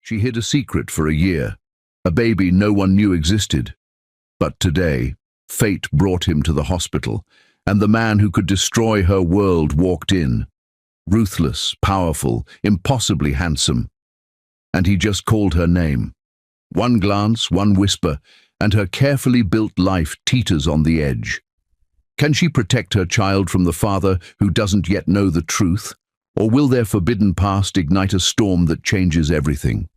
She hid a secret for a year, a baby no one knew existed. But today, fate brought him to the hospital, and the man who could destroy her world walked in. Ruthless, powerful, impossibly handsome. And he just called her name. One glance, one whisper, and her carefully built life teeters on the edge. Can she protect her child from the father who doesn't yet know the truth? Or will their forbidden past ignite a storm that changes everything?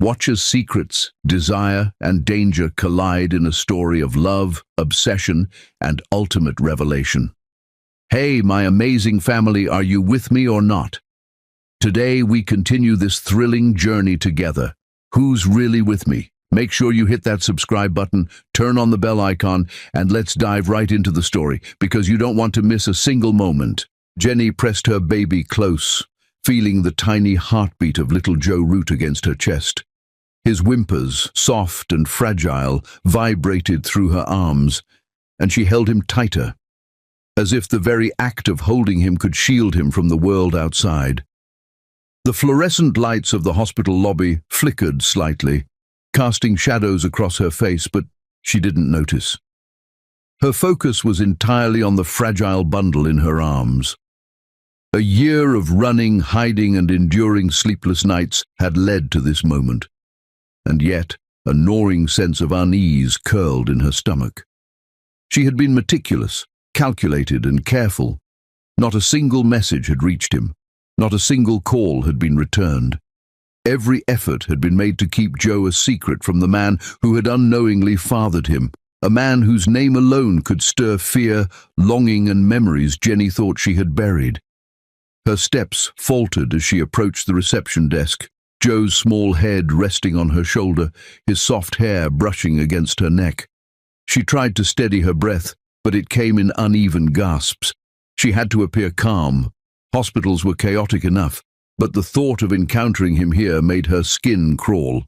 Watch as secrets, desire, and danger collide in a story of love, obsession, and ultimate revelation. Hey, my amazing family, are you with me or not? Today we continue this thrilling journey together. Who's really with me? Make sure you hit that subscribe button, turn on the bell icon, and let's dive right into the story, because you don't want to miss a single moment. Jenny pressed her baby close, feeling the tiny heartbeat of little Joe Root against her chest. His whimpers, soft and fragile, vibrated through her arms, and she held him tighter, as if the very act of holding him could shield him from the world outside. The fluorescent lights of the hospital lobby flickered slightly, casting shadows across her face, but she didn't notice. Her focus was entirely on the fragile bundle in her arms. A year of running, hiding, and enduring sleepless nights had led to this moment, and yet a gnawing sense of unease curled in her stomach. She had been meticulous, calculated, and careful. Not a single message had reached him. Not a single call had been returned. Every effort had been made to keep Joe a secret from the man who had unknowingly fathered him, a man whose name alone could stir fear, longing, and memories Jenny thought she had buried. Her steps faltered as she approached the reception desk, Joe's small head resting on her shoulder, his soft hair brushing against her neck. She tried to steady her breath, but it came in uneven gasps. She had to appear calm. Hospitals were chaotic enough, but the thought of encountering him here made her skin crawl.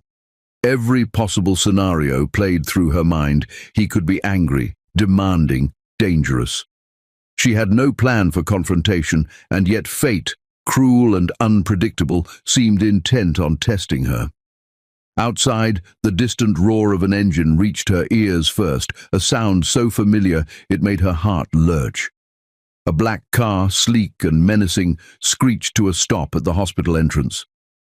Every possible scenario played through her mind. He could be angry, demanding, dangerous. She had no plan for confrontation, and yet fate, cruel and unpredictable, seemed intent on testing her. Outside, the distant roar of an engine reached her ears first, a sound so familiar it made her heart lurch. A black car, sleek and menacing, screeched to a stop at the hospital entrance.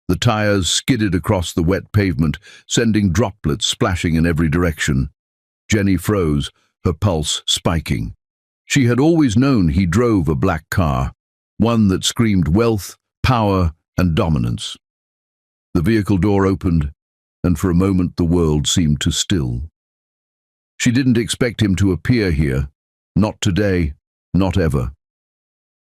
The tires skidded across the wet pavement, sending droplets splashing in every direction. Jenny froze, her pulse spiking. She had always known he drove a black car, one that screamed wealth, power, and dominance. The vehicle door opened, and for a moment the world seemed to still. She didn't expect him to appear here, not today, not ever.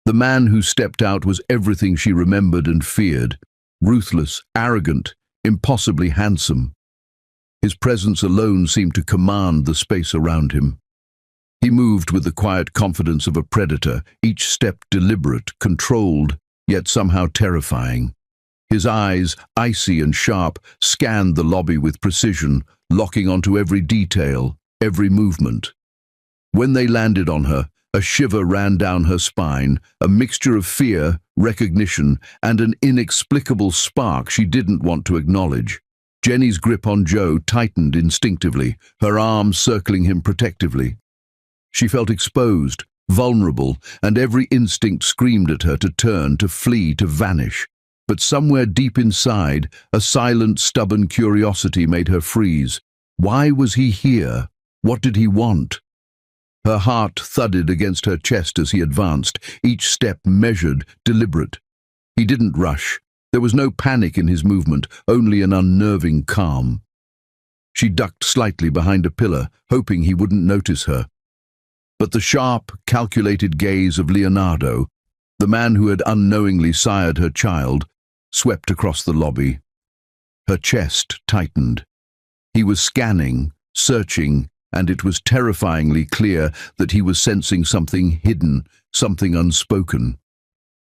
The man who stepped out was everything she remembered and feared, ruthless, arrogant, impossibly handsome. His presence alone seemed to command the space around him. He moved with the quiet confidence of a predator, each step deliberate, controlled, yet somehow terrifying. His eyes, icy and sharp, scanned the lobby with precision, locking onto every detail, every movement. When they landed on her, a shiver ran down her spine, a mixture of fear, recognition, and an inexplicable spark she didn't want to acknowledge. Jenny's grip on Joe tightened instinctively, her arms circling him protectively. She felt exposed, vulnerable, and every instinct screamed at her to turn, to flee, to vanish. But somewhere deep inside, a silent, stubborn curiosity made her freeze. Why was he here? What did he want? Her heart thudded against her chest as he advanced, each step measured, deliberate. He didn't rush. There was no panic in his movement, only an unnerving calm. She ducked slightly behind a pillar, hoping he wouldn't notice her. But the sharp, calculated gaze of Leonardo, the man who had unknowingly sired her child, swept across the lobby. Her chest tightened. He was scanning, searching, and it was terrifyingly clear that he was sensing something hidden, something unspoken.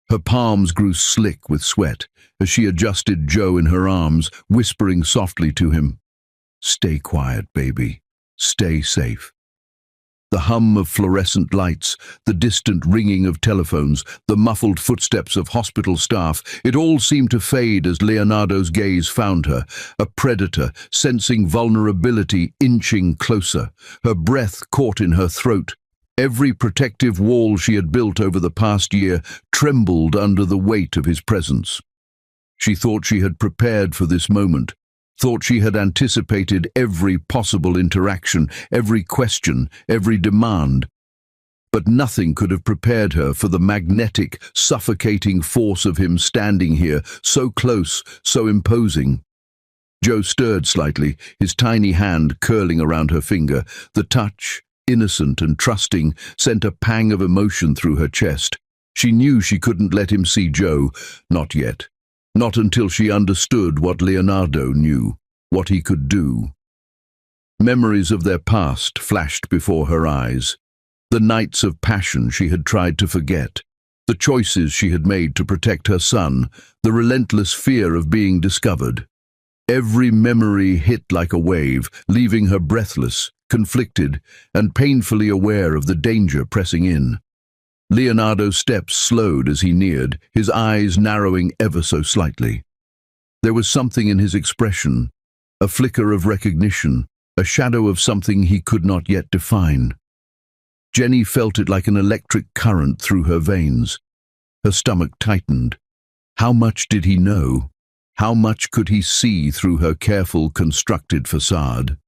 Her palms grew slick with sweat as she adjusted Joe in her arms, whispering softly to him, "Stay quiet, baby. Stay safe." The hum of fluorescent lights, the distant ringing of telephones, the muffled footsteps of hospital staff, it all seemed to fade as Leonardo's gaze found her, a predator, sensing vulnerability inching closer, her breath caught in her throat. Every protective wall she had built over the past year trembled under the weight of his presence. She thought she had prepared for this moment, thought she had anticipated every possible interaction, every question, every demand. But nothing could have prepared her for the magnetic, suffocating force of him standing here, so close, so imposing. Joe stirred slightly, his tiny hand curling around her finger. The touch, innocent and trusting, sent a pang of emotion through her chest. She knew she couldn't let him see Joe, not yet. Not until she understood what Leonardo knew, what he could do. Memories of their past flashed before her eyes. The nights of passion she had tried to forget, the choices she had made to protect her son, the relentless fear of being discovered. Every memory hit like a wave, leaving her breathless, conflicted, and painfully aware of the danger pressing in. Leonardo's steps slowed as he neared, his eyes narrowing ever so slightly. There was something in his expression, a flicker of recognition, a shadow of something he could not yet define. Jenny felt it like an electric current through her veins. Her stomach tightened. How much did he know? How much could he see through her careful, constructed facade?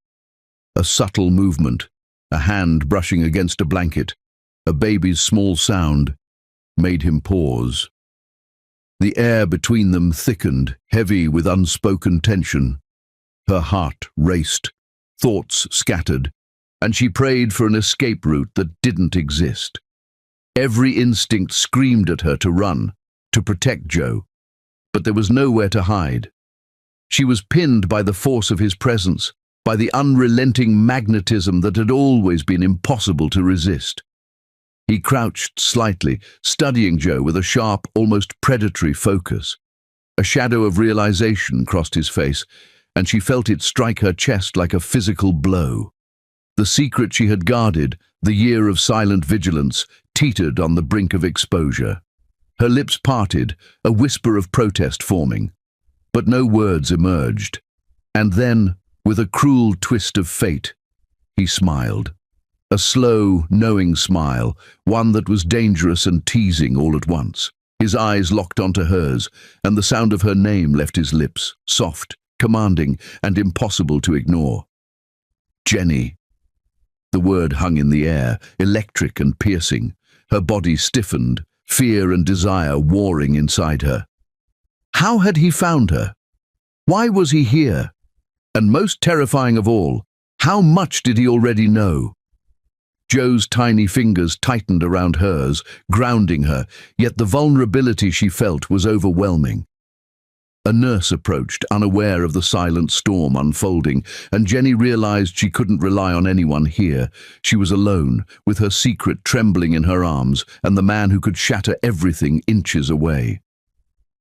A subtle movement, a hand brushing against a blanket, a baby's small sound, made him pause. The air between them thickened, heavy with unspoken tension. Her heart raced, thoughts scattered, and she prayed for an escape route that didn't exist. Every instinct screamed at her to run, to protect Joe, but there was nowhere to hide. She was pinned by the force of his presence, by the unrelenting magnetism that had always been impossible to resist. He crouched slightly, studying Joe with a sharp, almost predatory focus. A shadow of realization crossed his face, and she felt it strike her chest like a physical blow. The secret she had guarded, the year of silent vigilance, teetered on the brink of exposure. Her lips parted, a whisper of protest forming. But no words emerged. And then, with a cruel twist of fate, he smiled. A slow, knowing smile, one that was dangerous and teasing all at once. His eyes locked onto hers, and the sound of her name left his lips, soft, commanding, and impossible to ignore. Jenny. The word hung in the air, electric and piercing. Her body stiffened, fear and desire warring inside her. How had he found her? Why was he here? And most terrifying of all, how much did he already know? Joe's tiny fingers tightened around hers, grounding her, yet the vulnerability she felt was overwhelming. A nurse approached, unaware of the silent storm unfolding, and Jenny realized she couldn't rely on anyone here. She was alone, with her secret trembling in her arms, and the man who could shatter everything inches away.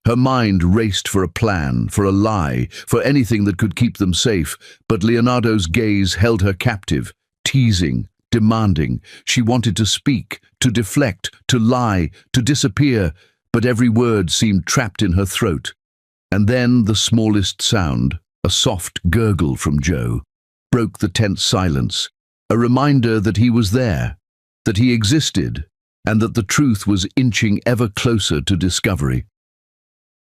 Her mind raced for a plan, for a lie, for anything that could keep them safe, but Leonardo's gaze held her captive, teasing, demanding. She wanted to speak, to deflect, to lie, to disappear, but every word seemed trapped in her throat. And then the smallest sound, a soft gurgle from Joe, broke the tense silence, a reminder that he was there, that he existed, and that the truth was inching ever closer to discovery.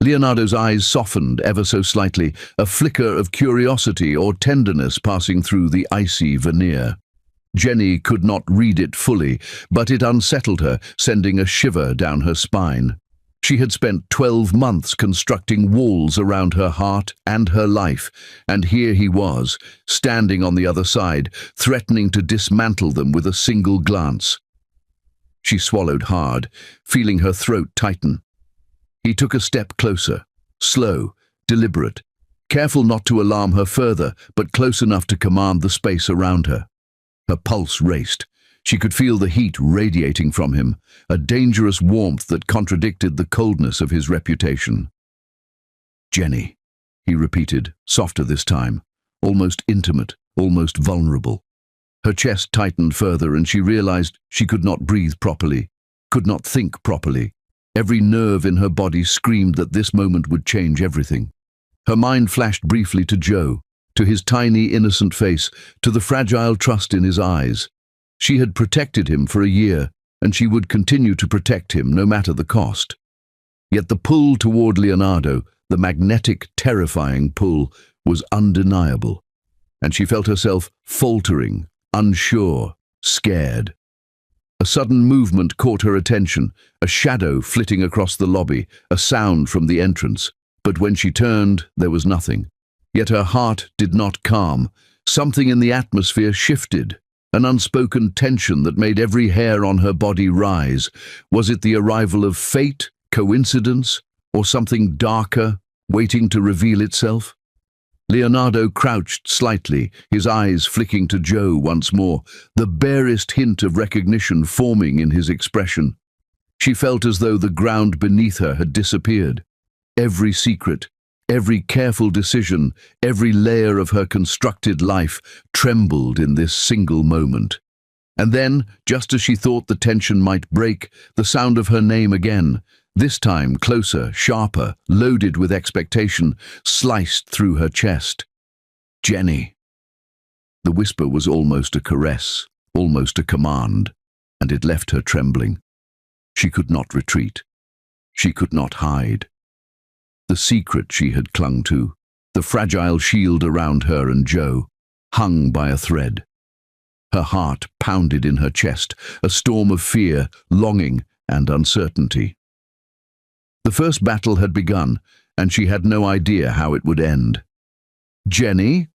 Leonardo's eyes softened ever so slightly, a flicker of curiosity or tenderness passing through the icy veneer. Jenny could not read it fully, but it unsettled her, sending a shiver down her spine. She had spent 12 months constructing walls around her heart and her life, and here he was, standing on the other side, threatening to dismantle them with a single glance. She swallowed hard, feeling her throat tighten. He took a step closer, slow, deliberate, careful not to alarm her further, but close enough to command the space around her. Her pulse raced. She could feel the heat radiating from him, a dangerous warmth that contradicted the coldness of his reputation. "Jenny," he repeated, softer this time, almost intimate, almost vulnerable. Her chest tightened further and she realized she could not breathe properly, could not think properly. Every nerve in her body screamed that this moment would change everything. Her mind flashed briefly to Joe, to his tiny, innocent face, to the fragile trust in his eyes. She had protected him for a year, and she would continue to protect him no matter the cost. Yet the pull toward Leonardo, the magnetic, terrifying pull, was undeniable, and she felt herself faltering, unsure, scared. A sudden movement caught her attention, a shadow flitting across the lobby, a sound from the entrance. But when she turned, there was nothing. Yet her heart did not calm. Something in the atmosphere shifted, an unspoken tension that made every hair on her body rise. Was it the arrival of fate, coincidence, or something darker, waiting to reveal itself? Leonardo crouched slightly, his eyes flicking to Joe once more, the barest hint of recognition forming in his expression. She felt as though the ground beneath her had disappeared. Every secret, every careful decision, every layer of her constructed life trembled in this single moment. And then, just as she thought the tension might break, the sound of her name again, this time closer, sharper, loaded with expectation, sliced through her chest. "Jenny." The whisper was almost a caress, almost a command, and it left her trembling. She could not retreat. She could not hide. The secret she had clung to, the fragile shield around her and Joe, hung by a thread. Her heart pounded in her chest, a storm of fear, longing, and uncertainty. The first battle had begun, and she had no idea how it would end. "Jenny?"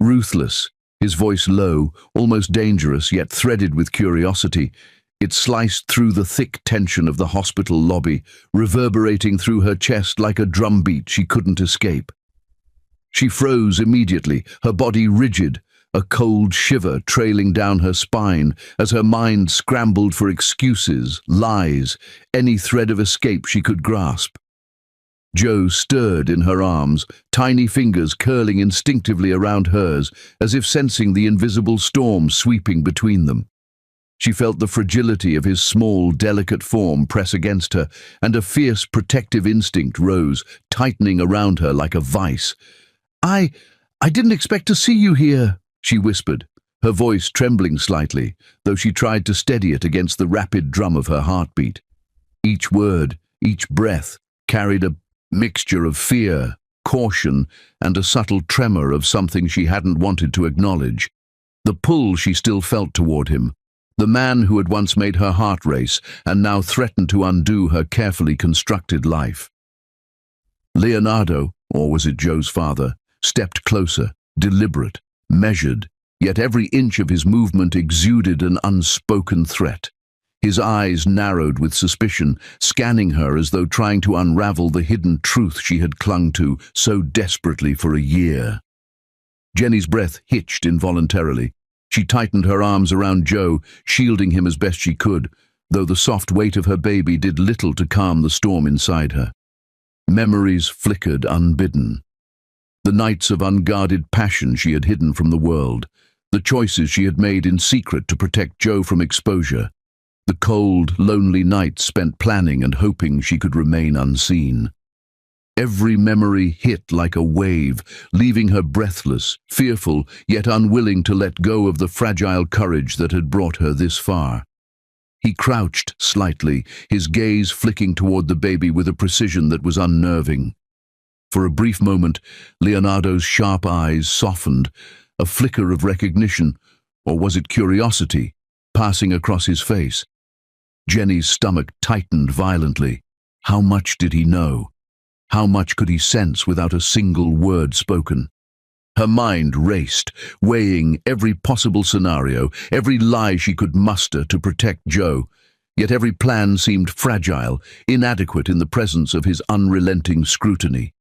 Ruthless, his voice low, almost dangerous, yet threaded with curiosity. It sliced through the thick tension of the hospital lobby, reverberating through her chest like a drumbeat she couldn't escape. She froze immediately, her body rigid, a cold shiver trailing down her spine as her mind scrambled for excuses, lies, any thread of escape she could grasp. Joe stirred in her arms, tiny fingers curling instinctively around hers, as if sensing the invisible storm sweeping between them. She felt the fragility of his small, delicate form press against her, and a fierce protective instinct rose, tightening around her like a vice. I didn't expect to see you here," she whispered, her voice trembling slightly, though she tried to steady it against the rapid drum of her heartbeat. Each word, each breath, carried a mixture of fear, caution, and a subtle tremor of something she hadn't wanted to acknowledge. The pull she still felt toward him, the man who had once made her heart race and now threatened to undo her carefully constructed life. Leonardo, or was it Joe's father, stepped closer, deliberate, measured, yet every inch of his movement exuded an unspoken threat. His eyes narrowed with suspicion, scanning her as though trying to unravel the hidden truth she had clung to so desperately for a year. Jenny's breath hitched involuntarily. She tightened her arms around Joe, shielding him as best she could, though the soft weight of her baby did little to calm the storm inside her. Memories flickered unbidden. The nights of unguarded passion she had hidden from the world, the choices she had made in secret to protect Joe from exposure, the cold, lonely nights spent planning and hoping she could remain unseen. Every memory hit like a wave, leaving her breathless, fearful, yet unwilling to let go of the fragile courage that had brought her this far. He crouched slightly, his gaze flicking toward the baby with a precision that was unnerving. For a brief moment, Leonardo's sharp eyes softened, a flicker of recognition, or was it curiosity, passing across his face. Jenny's stomach tightened violently. How much did he know? How much could he sense without a single word spoken? Her mind raced, weighing every possible scenario, every lie she could muster to protect Joe. Yet every plan seemed fragile, inadequate in the presence of his unrelenting scrutiny.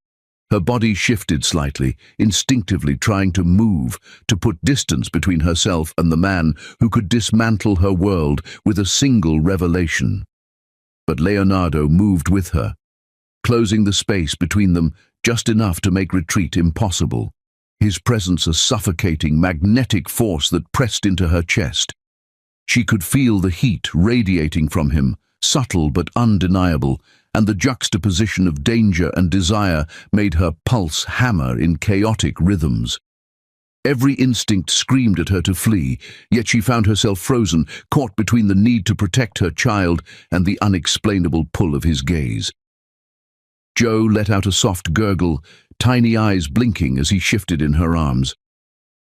Her body shifted slightly, instinctively trying to move, to put distance between herself and the man who could dismantle her world with a single revelation. But Leonardo moved with her, closing the space between them just enough to make retreat impossible. his presence a suffocating, magnetic force that pressed into her chest. She could feel the heat radiating from him, subtle but undeniable, and the juxtaposition of danger and desire made her pulse hammer in chaotic rhythms. Every instinct screamed at her to flee, yet she found herself frozen, caught between the need to protect her child and the unexplainable pull of his gaze. Joe let out a soft gurgle, tiny eyes blinking as he shifted in her arms.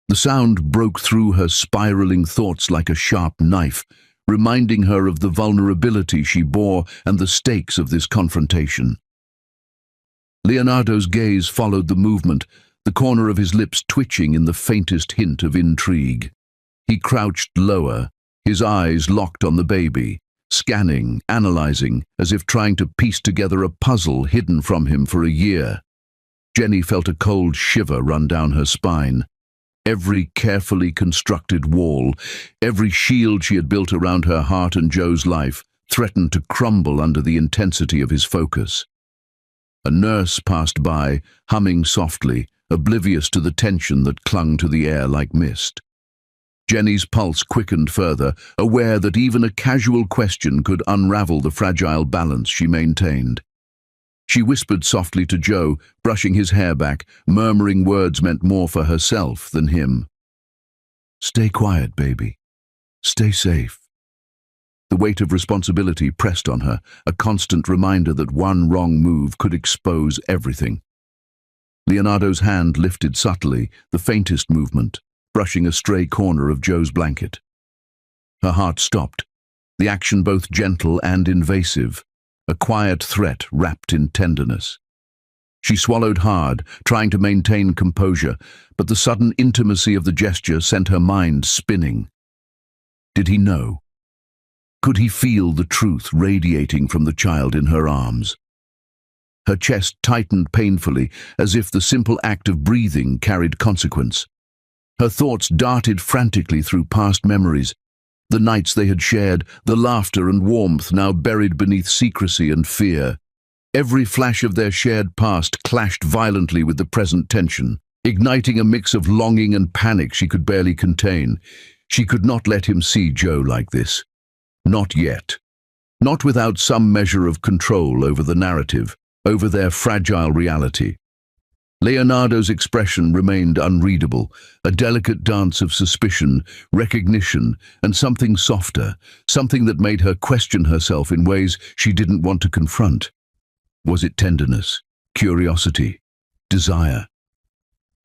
The sound broke through her spiraling thoughts like a sharp knife, reminding her of the vulnerability she bore and the stakes of this confrontation. Leonardo's gaze followed the movement, the corner of his lips twitching in the faintest hint of intrigue. He crouched lower, his eyes locked on the baby, scanning, analyzing, as if trying to piece together a puzzle hidden from him for a year. Jenny felt a cold shiver run down her spine. Every carefully constructed wall, every shield she had built around her heart and Joe's life, threatened to crumble under the intensity of his focus. A nurse passed by, humming softly, oblivious to the tension that clung to the air like mist. Jenny's pulse quickened further, aware that even a casual question could unravel the fragile balance she maintained. She whispered softly to Joe, brushing his hair back, murmuring words meant more for herself than him. "Stay quiet, baby. Stay safe." The weight of responsibility pressed on her, a constant reminder that one wrong move could expose everything. Leonardo's hand lifted subtly, the faintest movement, brushing a stray corner of Joe's blanket. Her heart stopped, the action both gentle and invasive, a quiet threat wrapped in tenderness. She swallowed hard, trying to maintain composure, but the sudden intimacy of the gesture sent her mind spinning. Did he know? Could he feel the truth radiating from the child in her arms? Her chest tightened painfully, as if the simple act of breathing carried consequence. Her thoughts darted frantically through past memories, the nights they had shared, the laughter and warmth now buried beneath secrecy and fear. Every flash of their shared past clashed violently with the present tension, igniting a mix of longing and panic she could barely contain. She could not let him see Joe like this. Not yet. Not without some measure of control over the narrative, over their fragile reality. Leonardo's expression remained unreadable, a delicate dance of suspicion, recognition, and something softer, something that made her question herself in ways she didn't want to confront. Was it tenderness, curiosity, desire?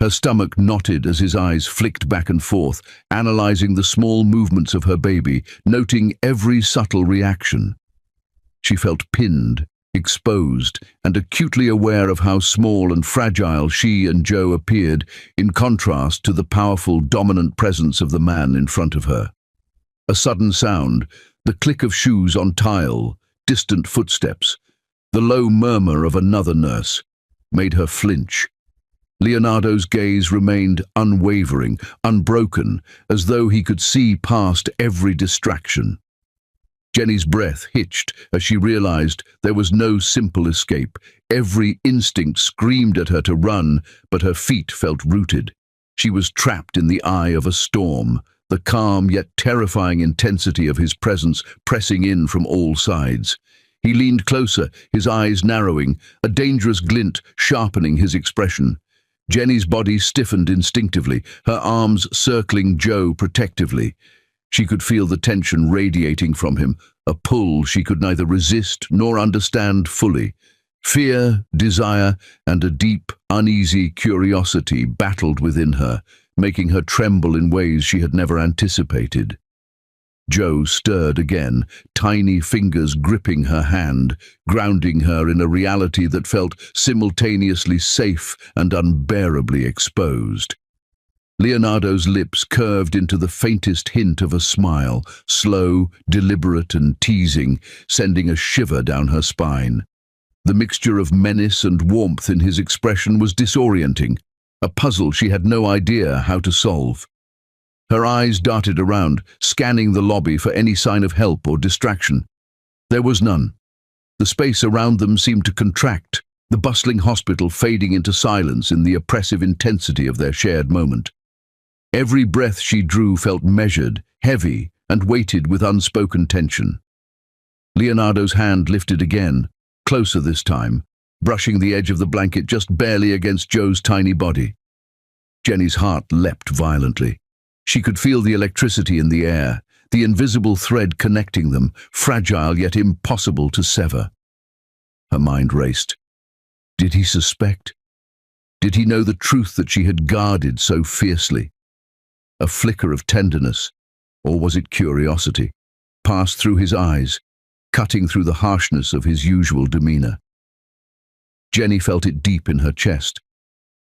Her stomach knotted as his eyes flicked back and forth, analyzing the small movements of her baby, noting every subtle reaction. She felt pinned, exposed, and acutely aware of how small and fragile she and Joe appeared in contrast to the powerful, dominant presence of the man in front of her. A sudden sound, the click of shoes on tile, distant footsteps, the low murmur of another nurse, made her flinch. Leonardo's gaze remained unwavering, unbroken, as though he could see past every distraction. Jenny's breath hitched as she realized there was no simple escape. Every instinct screamed at her to run, but her feet felt rooted. She was trapped in the eye of a storm, the calm yet terrifying intensity of his presence pressing in from all sides. He leaned closer, his eyes narrowing, a dangerous glint sharpening his expression. Jenny's body stiffened instinctively, her arms circling Joe protectively. She could feel the tension radiating from him, a pull she could neither resist nor understand fully. Fear, desire, and a deep, uneasy curiosity battled within her, making her tremble in ways she had never anticipated. Joe stirred again, tiny fingers gripping her hand, grounding her in a reality that felt simultaneously safe and unbearably exposed. Leonardo's lips curved into the faintest hint of a smile, slow, deliberate and teasing, sending a shiver down her spine. The mixture of menace and warmth in his expression was disorienting, a puzzle she had no idea how to solve. Her eyes darted around, scanning the lobby for any sign of help or distraction. There was none. The space around them seemed to contract, the bustling hospital fading into silence in the oppressive intensity of their shared moment. Every breath she drew felt measured, heavy, and weighted with unspoken tension. Leonardo's hand lifted again, closer this time, brushing the edge of the blanket just barely against Joe's tiny body. Jenny's heart leapt violently. She could feel the electricity in the air, the invisible thread connecting them, fragile yet impossible to sever. Her mind raced. Did he suspect? Did he know the truth that she had guarded so fiercely? A flicker of tenderness, or was it curiosity, passed through his eyes, cutting through the harshness of his usual demeanor. Jenny felt it deep in her chest,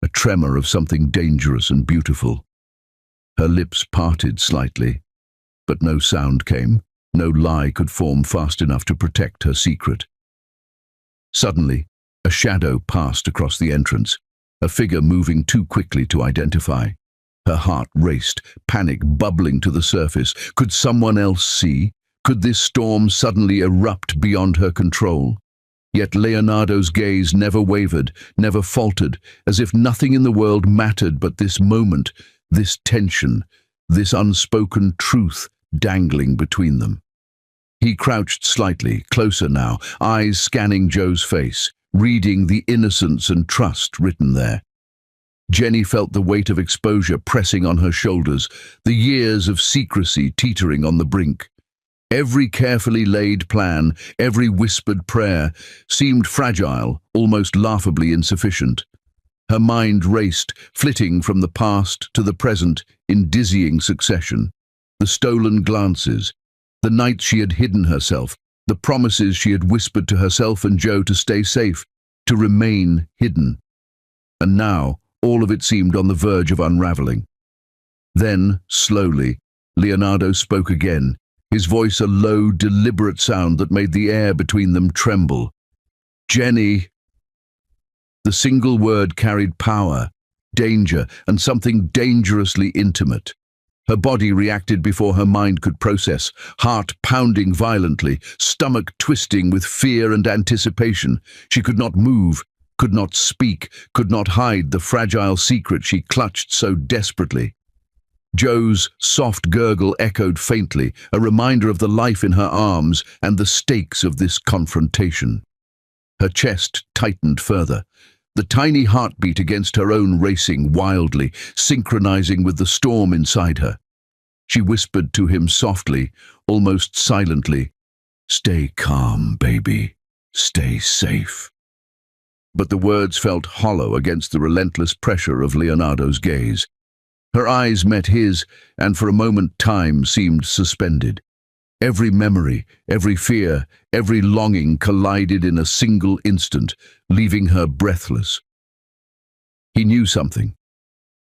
a tremor of something dangerous and beautiful. Her lips parted slightly, but no sound came, no lie could form fast enough to protect her secret. Suddenly, a shadow passed across the entrance, a figure moving too quickly to identify. Her heart raced, panic bubbling to the surface. Could someone else see? Could this storm suddenly erupt beyond her control? Yet Leonardo's gaze never wavered, never faltered, as if nothing in the world mattered but this moment, this tension, this unspoken truth dangling between them. He crouched slightly, closer now, eyes scanning Joe's face, reading the innocence and trust written there. Jenny felt the weight of exposure pressing on her shoulders, the years of secrecy teetering on the brink. Every carefully laid plan, every whispered prayer, seemed fragile, almost laughably insufficient. Her mind raced, flitting from the past to the present in dizzying succession. The stolen glances, the nights she had hidden herself, the promises she had whispered to herself and Joe to stay safe, to remain hidden. And now, all of it seemed on the verge of unraveling. Then, slowly, Leonardo spoke again, his voice a low, deliberate sound that made the air between them tremble. "Jenny!" The single word carried power, danger, and something dangerously intimate. Her body reacted before her mind could process, heart pounding violently, stomach twisting with fear and anticipation. She could not move, could not speak, could not hide the fragile secret she clutched so desperately. Joe's soft gurgle echoed faintly, a reminder of the life in her arms and the stakes of this confrontation. Her chest tightened further, the tiny heartbeat against her own racing wildly, synchronizing with the storm inside her. She whispered to him softly, almost silently, "Stay calm, baby. Stay safe." But the words felt hollow against the relentless pressure of Leonardo's gaze. Her eyes met his, and for a moment time seemed suspended. Every memory, every fear, every longing collided in a single instant, leaving her breathless. He knew something.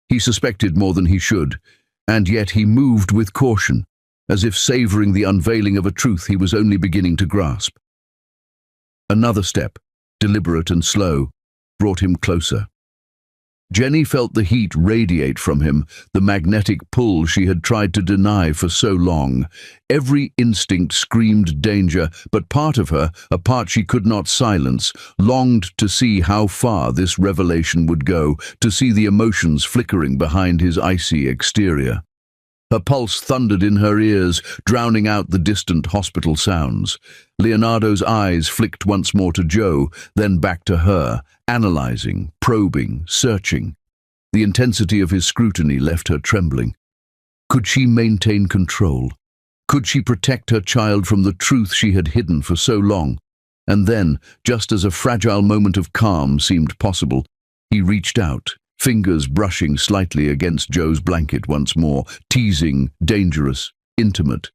He suspected more than he should, and yet he moved with caution, as if savoring the unveiling of a truth he was only beginning to grasp. Another step, deliberate and slow, brought him closer. Jenny felt the heat radiate from him, the magnetic pull she had tried to deny for so long. Every instinct screamed danger, but part of her, a part she could not silence, longed to see how far this revelation would go, to see the emotions flickering behind his icy exterior. Her pulse thundered in her ears, drowning out the distant hospital sounds. Leonardo's eyes flicked once more to Joe, then back to her, analyzing, probing, searching. The intensity of his scrutiny left her trembling. Could she maintain control? Could she protect her child from the truth she had hidden for so long? And then, just as a fragile moment of calm seemed possible, he reached out, fingers brushing slightly against Joe's blanket once more, teasing, dangerous, intimate.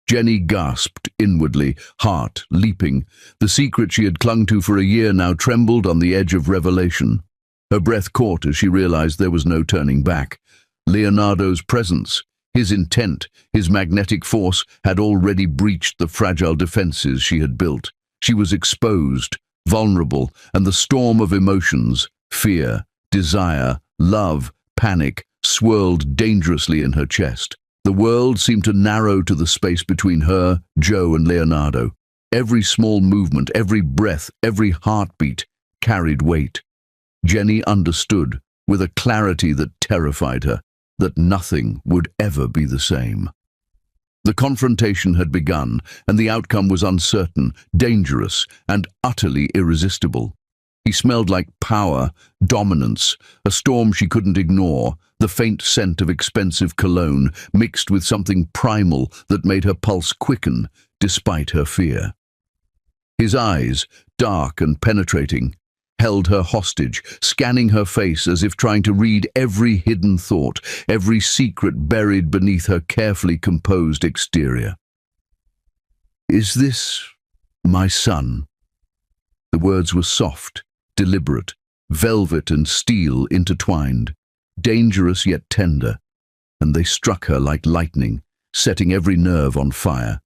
Jenny gasped inwardly, heart leaping. The secret she had clung to for a year now trembled on the edge of revelation. Her breath caught as she realized there was no turning back. Leonardo's presence, his intent, his magnetic force had already breached the fragile defenses she had built. She was exposed, vulnerable, and the storm of emotions, fear, desire, love, panic, swirled dangerously in her chest. The world seemed to narrow to the space between her, Joe, and Leonardo. Every small movement, every breath, every heartbeat carried weight. Jenny understood, with a clarity that terrified her, that nothing would ever be the same. The confrontation had begun, and the outcome was uncertain, dangerous, and utterly irresistible. He smelled like power, dominance, a storm she couldn't ignore, the faint scent of expensive cologne mixed with something primal that made her pulse quicken despite her fear. His eyes, dark and penetrating, held her hostage, scanning her face as if trying to read every hidden thought, every secret buried beneath her carefully composed exterior. "Is this my son?" The words were soft, deliberate, velvet and steel intertwined, dangerous yet tender, and they struck her like lightning, setting every nerve on fire.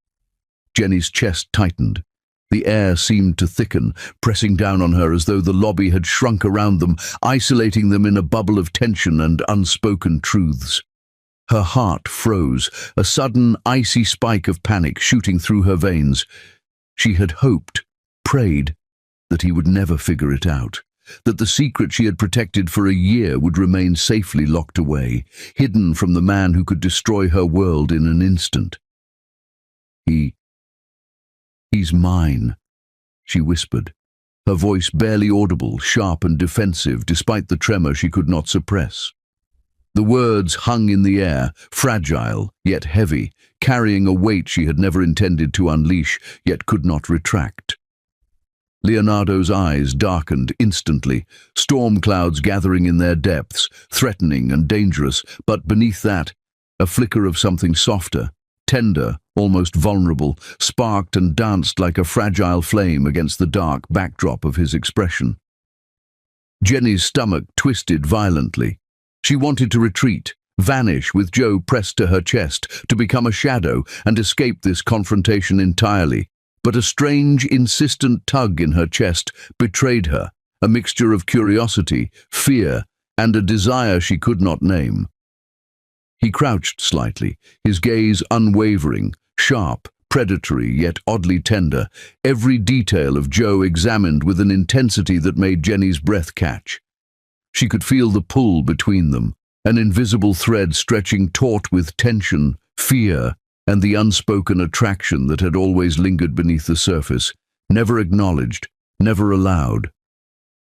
Jenny's chest tightened. The air seemed to thicken, pressing down on her as though the lobby had shrunk around them, isolating them in a bubble of tension and unspoken truths. Her heart froze, a sudden icy spike of panic shooting through her veins. She had hoped, prayed, that he would never figure it out, that the secret she had protected for a year would remain safely locked away, hidden from the man who could destroy her world in an instant. He's mine," she whispered, her voice barely audible, sharp and defensive despite the tremor she could not suppress. The words hung in the air, fragile yet heavy, carrying a weight she had never intended to unleash, yet could not retract. Leonardo's eyes darkened instantly, storm clouds gathering in their depths, threatening and dangerous, but beneath that, a flicker of something softer, tender, almost vulnerable, sparked and danced like a fragile flame against the dark backdrop of his expression. Jenny's stomach twisted violently. She wanted to retreat, vanish with Joe pressed to her chest, to become a shadow and escape this confrontation entirely. But a strange, insistent tug in her chest betrayed her, a mixture of curiosity, fear, and a desire she could not name. He crouched slightly, his gaze unwavering, sharp, predatory, yet oddly tender, every detail of Joe examined with an intensity that made Jenny's breath catch. She could feel the pull between them, an invisible thread stretching taut with tension, fear, and the unspoken attraction that had always lingered beneath the surface, never acknowledged, never allowed.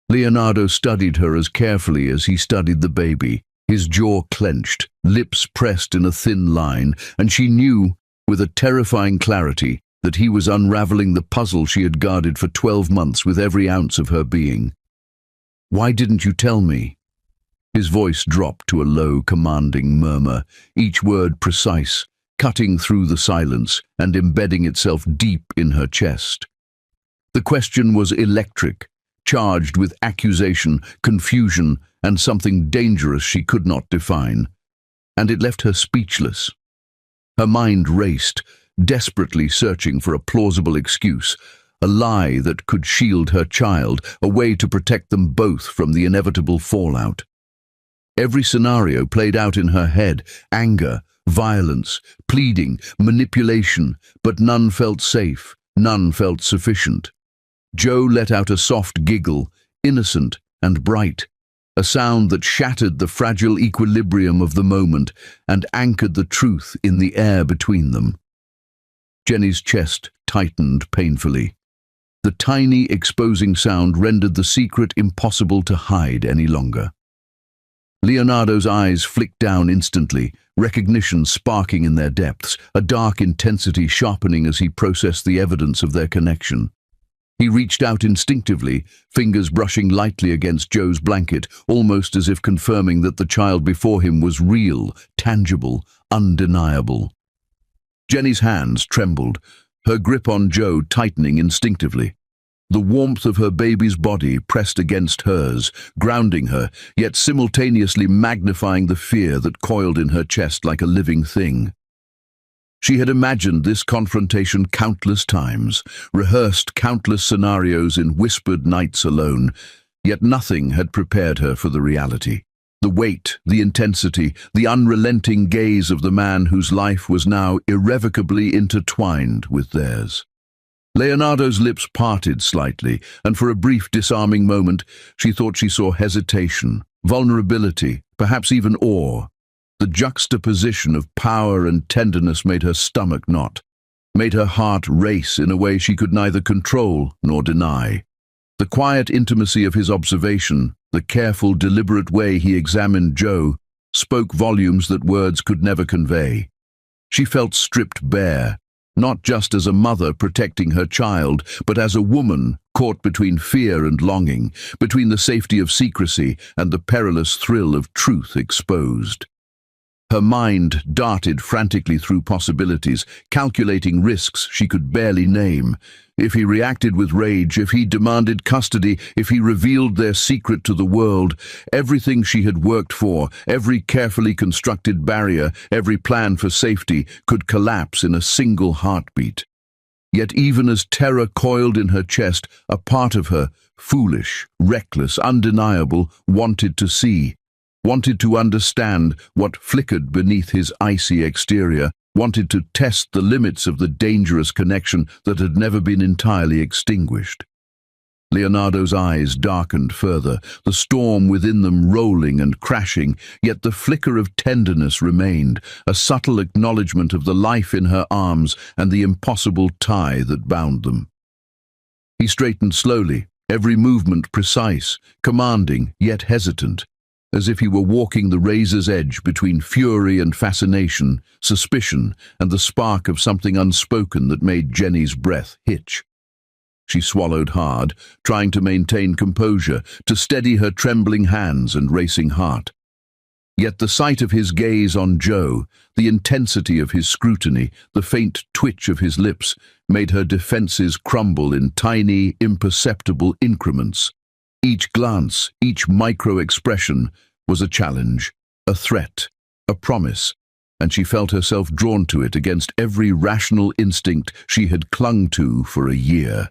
Leonardo studied her as carefully as he studied the baby, his jaw clenched, lips pressed in a thin line, and she knew, with a terrifying clarity, that he was unraveling the puzzle she had guarded for 12 months with every ounce of her being. "Why didn't you tell me?" His voice dropped to a low, commanding murmur, each word precise, cutting through the silence and embedding itself deep in her chest. The question was electric, charged with accusation, confusion, and something dangerous she could not define, and it left her speechless. Her mind raced, desperately searching for a plausible excuse, a lie that could shield her child, a way to protect them both from the inevitable fallout. Every scenario played out in her head, anger, violence, pleading, manipulation, but none felt safe, none felt sufficient. Joe let out a soft giggle, innocent and bright, a sound that shattered the fragile equilibrium of the moment and anchored the truth in the air between them. Jenny's chest tightened painfully. The tiny, exposing sound rendered the secret impossible to hide any longer. Leonardo's eyes flicked down instantly, recognition sparking in their depths, a dark intensity sharpening as he processed the evidence of their connection. He reached out instinctively, fingers brushing lightly against Joe's blanket, almost as if confirming that the child before him was real, tangible, undeniable. Jenny's hands trembled, her grip on Joe tightening instinctively. The warmth of her baby's body pressed against hers, grounding her, yet simultaneously magnifying the fear that coiled in her chest like a living thing. She had imagined this confrontation countless times, rehearsed countless scenarios in whispered nights alone, yet nothing had prepared her for the reality. The weight, the intensity, the unrelenting gaze of the man whose life was now irrevocably intertwined with theirs. Leonardo's lips parted slightly, and for a brief disarming moment she thought she saw hesitation, vulnerability, perhaps even awe. The juxtaposition of power and tenderness made her stomach knot, made her heart race in a way she could neither control nor deny. The quiet intimacy of his observation, the careful, deliberate way he examined Joe, spoke volumes that words could never convey. She felt stripped bare, not just as a mother protecting her child, but as a woman caught between fear and longing, between the safety of secrecy and the perilous thrill of truth exposed. Her mind darted frantically through possibilities, calculating risks she could barely name. If he reacted with rage, if he demanded custody, if he revealed their secret to the world, everything she had worked for, every carefully constructed barrier, every plan for safety, could collapse in a single heartbeat. Yet even as terror coiled in her chest, a part of her, foolish, reckless, undeniable, wanted to see. Wanted to understand what flickered beneath his icy exterior, wanted to test the limits of the dangerous connection that had never been entirely extinguished. Leonardo's eyes darkened further, the storm within them rolling and crashing, yet the flicker of tenderness remained, a subtle acknowledgement of the life in her arms and the impossible tie that bound them. He straightened slowly, every movement precise, commanding yet hesitant, as if he were walking the razor's edge between fury and fascination, suspicion and the spark of something unspoken that made Jenny's breath hitch. She swallowed hard, trying to maintain composure, to steady her trembling hands and racing heart. Yet the sight of his gaze on Joe, the intensity of his scrutiny, the faint twitch of his lips, made her defenses crumble in tiny, imperceptible increments. Each glance, each micro-expression was a challenge, a threat, a promise, and she felt herself drawn to it against every rational instinct she had clung to for a year.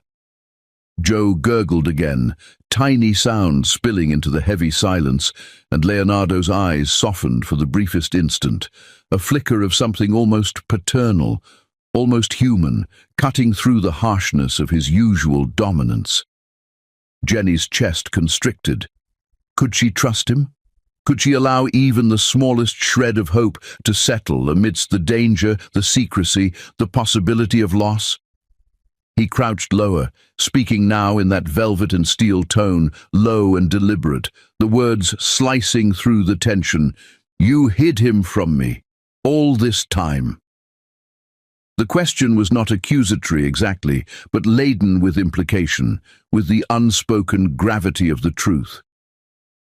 Joe gurgled again, tiny sounds spilling into the heavy silence, and Leonardo's eyes softened for the briefest instant, a flicker of something almost paternal, almost human, cutting through the harshness of his usual dominance. Jenny's chest constricted. Could she trust him? Could she allow even the smallest shred of hope to settle amidst the danger, the secrecy, the possibility of loss? He crouched lower, speaking now in that velvet and steel tone, low and deliberate, the words slicing through the tension. "You hid him from me, all this time." The question was not accusatory exactly, but laden with implication, with the unspoken gravity of the truth.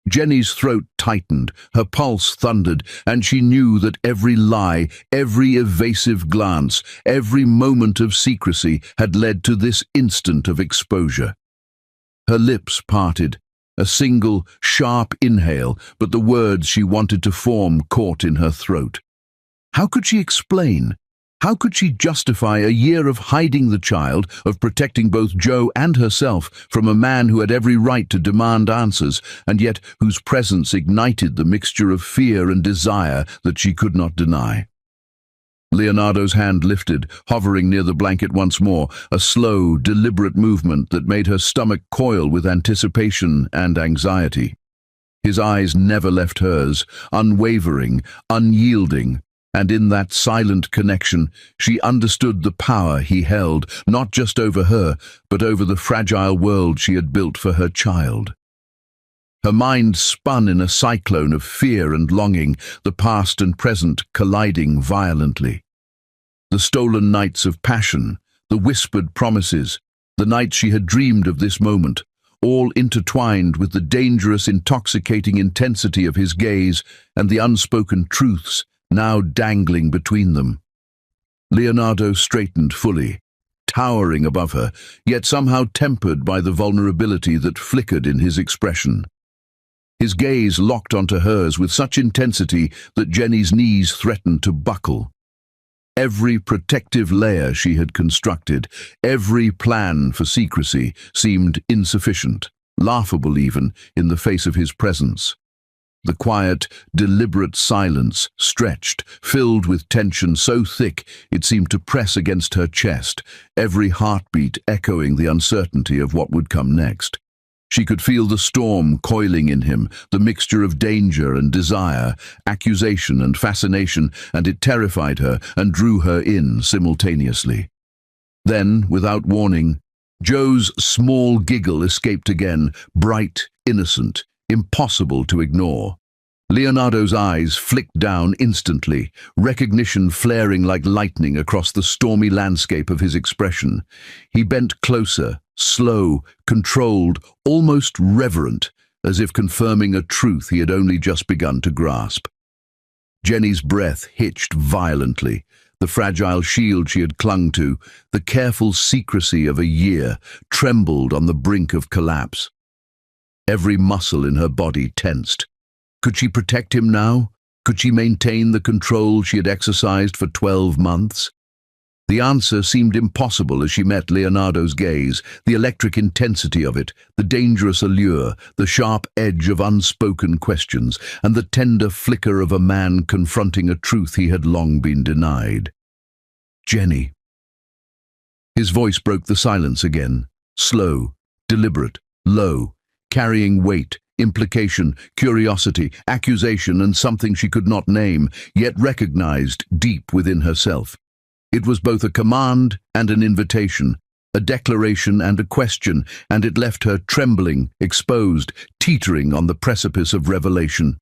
Jenny's throat tightened, her pulse thundered, and she knew that every lie, every evasive glance, every moment of secrecy had led to this instant of exposure. Her lips parted, a single, sharp inhale, but the words she wanted to form caught in her throat. How could she explain? How could she justify a year of hiding the child, of protecting both Joe and herself from a man who had every right to demand answers, and yet whose presence ignited the mixture of fear and desire that she could not deny? Leonardo's hand lifted, hovering near the blanket once more, a slow, deliberate movement that made her stomach coil with anticipation and anxiety. His eyes never left hers, unwavering, unyielding, and in that silent connection she understood the power he held, not just over her, but over the fragile world she had built for her child. Her mind spun in a cyclone of fear and longing, the past and present colliding violently. The stolen nights of passion, the whispered promises, the nights she had dreamed of this moment, all intertwined with the dangerous, intoxicating intensity of his gaze and the unspoken truths now dangling between them. Leonardo straightened fully, towering above her, yet somehow tempered by the vulnerability that flickered in his expression. His gaze locked onto hers with such intensity that Jenny's knees threatened to buckle. Every protective layer she had constructed, every plan for secrecy, seemed insufficient, laughable even, in the face of his presence. The quiet, deliberate silence stretched, filled with tension so thick it seemed to press against her chest, every heartbeat echoing the uncertainty of what would come next. She could feel the storm coiling in him, the mixture of danger and desire, accusation and fascination, and it terrified her and drew her in simultaneously. Then, without warning, Joe's small giggle escaped again, bright, innocent, impossible to ignore. Leonardo's eyes flicked down instantly, recognition flaring like lightning across the stormy landscape of his expression. He bent closer, slow, controlled, almost reverent, as if confirming a truth he had only just begun to grasp. Jenny's breath hitched violently. The fragile shield she had clung to, the careful secrecy of a year, trembled on the brink of collapse. Every muscle in her body tensed. Could she protect him now? Could she maintain the control she had exercised for 12 months? The answer seemed impossible as she met Leonardo's gaze, the electric intensity of it, the dangerous allure, the sharp edge of unspoken questions, and the tender flicker of a man confronting a truth he had long been denied. Jenny. His voice broke the silence again, slow, deliberate, low, carrying weight, implication, curiosity, accusation, and something she could not name, yet recognized deep within herself. It was both a command and an invitation, a declaration and a question, and it left her trembling, exposed, teetering on the precipice of revelation.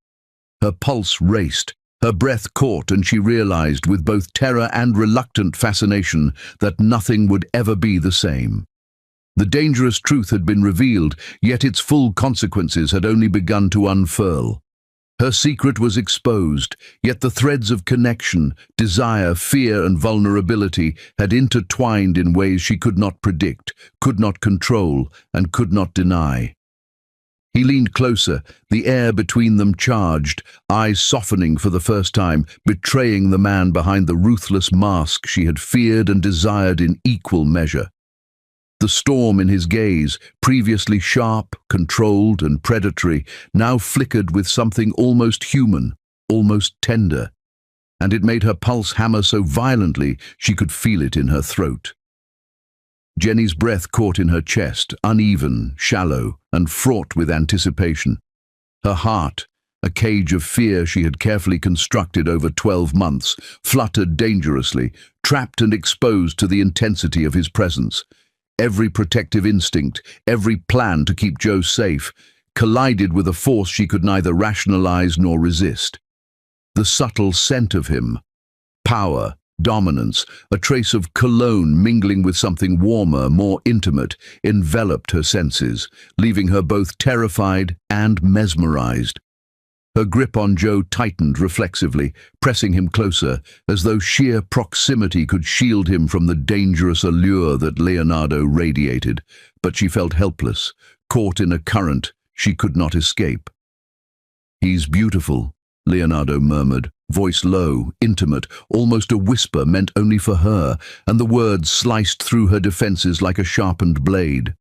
Her pulse raced, her breath caught, and she realized with both terror and reluctant fascination that nothing would ever be the same. The dangerous truth had been revealed, yet its full consequences had only begun to unfurl. Her secret was exposed, yet the threads of connection, desire, fear, and vulnerability had intertwined in ways she could not predict, could not control, and could not deny. He leaned closer, the air between them charged, eyes softening for the first time, betraying the man behind the ruthless mask she had feared and desired in equal measure. The storm in his gaze, previously sharp, controlled, and predatory, now flickered with something almost human, almost tender, and it made her pulse hammer so violently she could feel it in her throat. Jenny's breath caught in her chest, uneven, shallow, and fraught with anticipation. Her heart, a cage of fear she had carefully constructed over 12 months, fluttered dangerously, trapped and exposed to the intensity of his presence. Every protective instinct, every plan to keep Joe safe, collided with a force she could neither rationalize nor resist. The subtle scent of him, power, dominance, a trace of cologne mingling with something warmer, more intimate, enveloped her senses, leaving her both terrified and mesmerized. Her grip on Joe tightened reflexively, pressing him closer, as though sheer proximity could shield him from the dangerous allure that Leonardo radiated. But she felt helpless, caught in a current she could not escape. "He's beautiful," Leonardo murmured, voice low, intimate, almost a whisper meant only for her, and the words sliced through her defenses like a sharpened blade.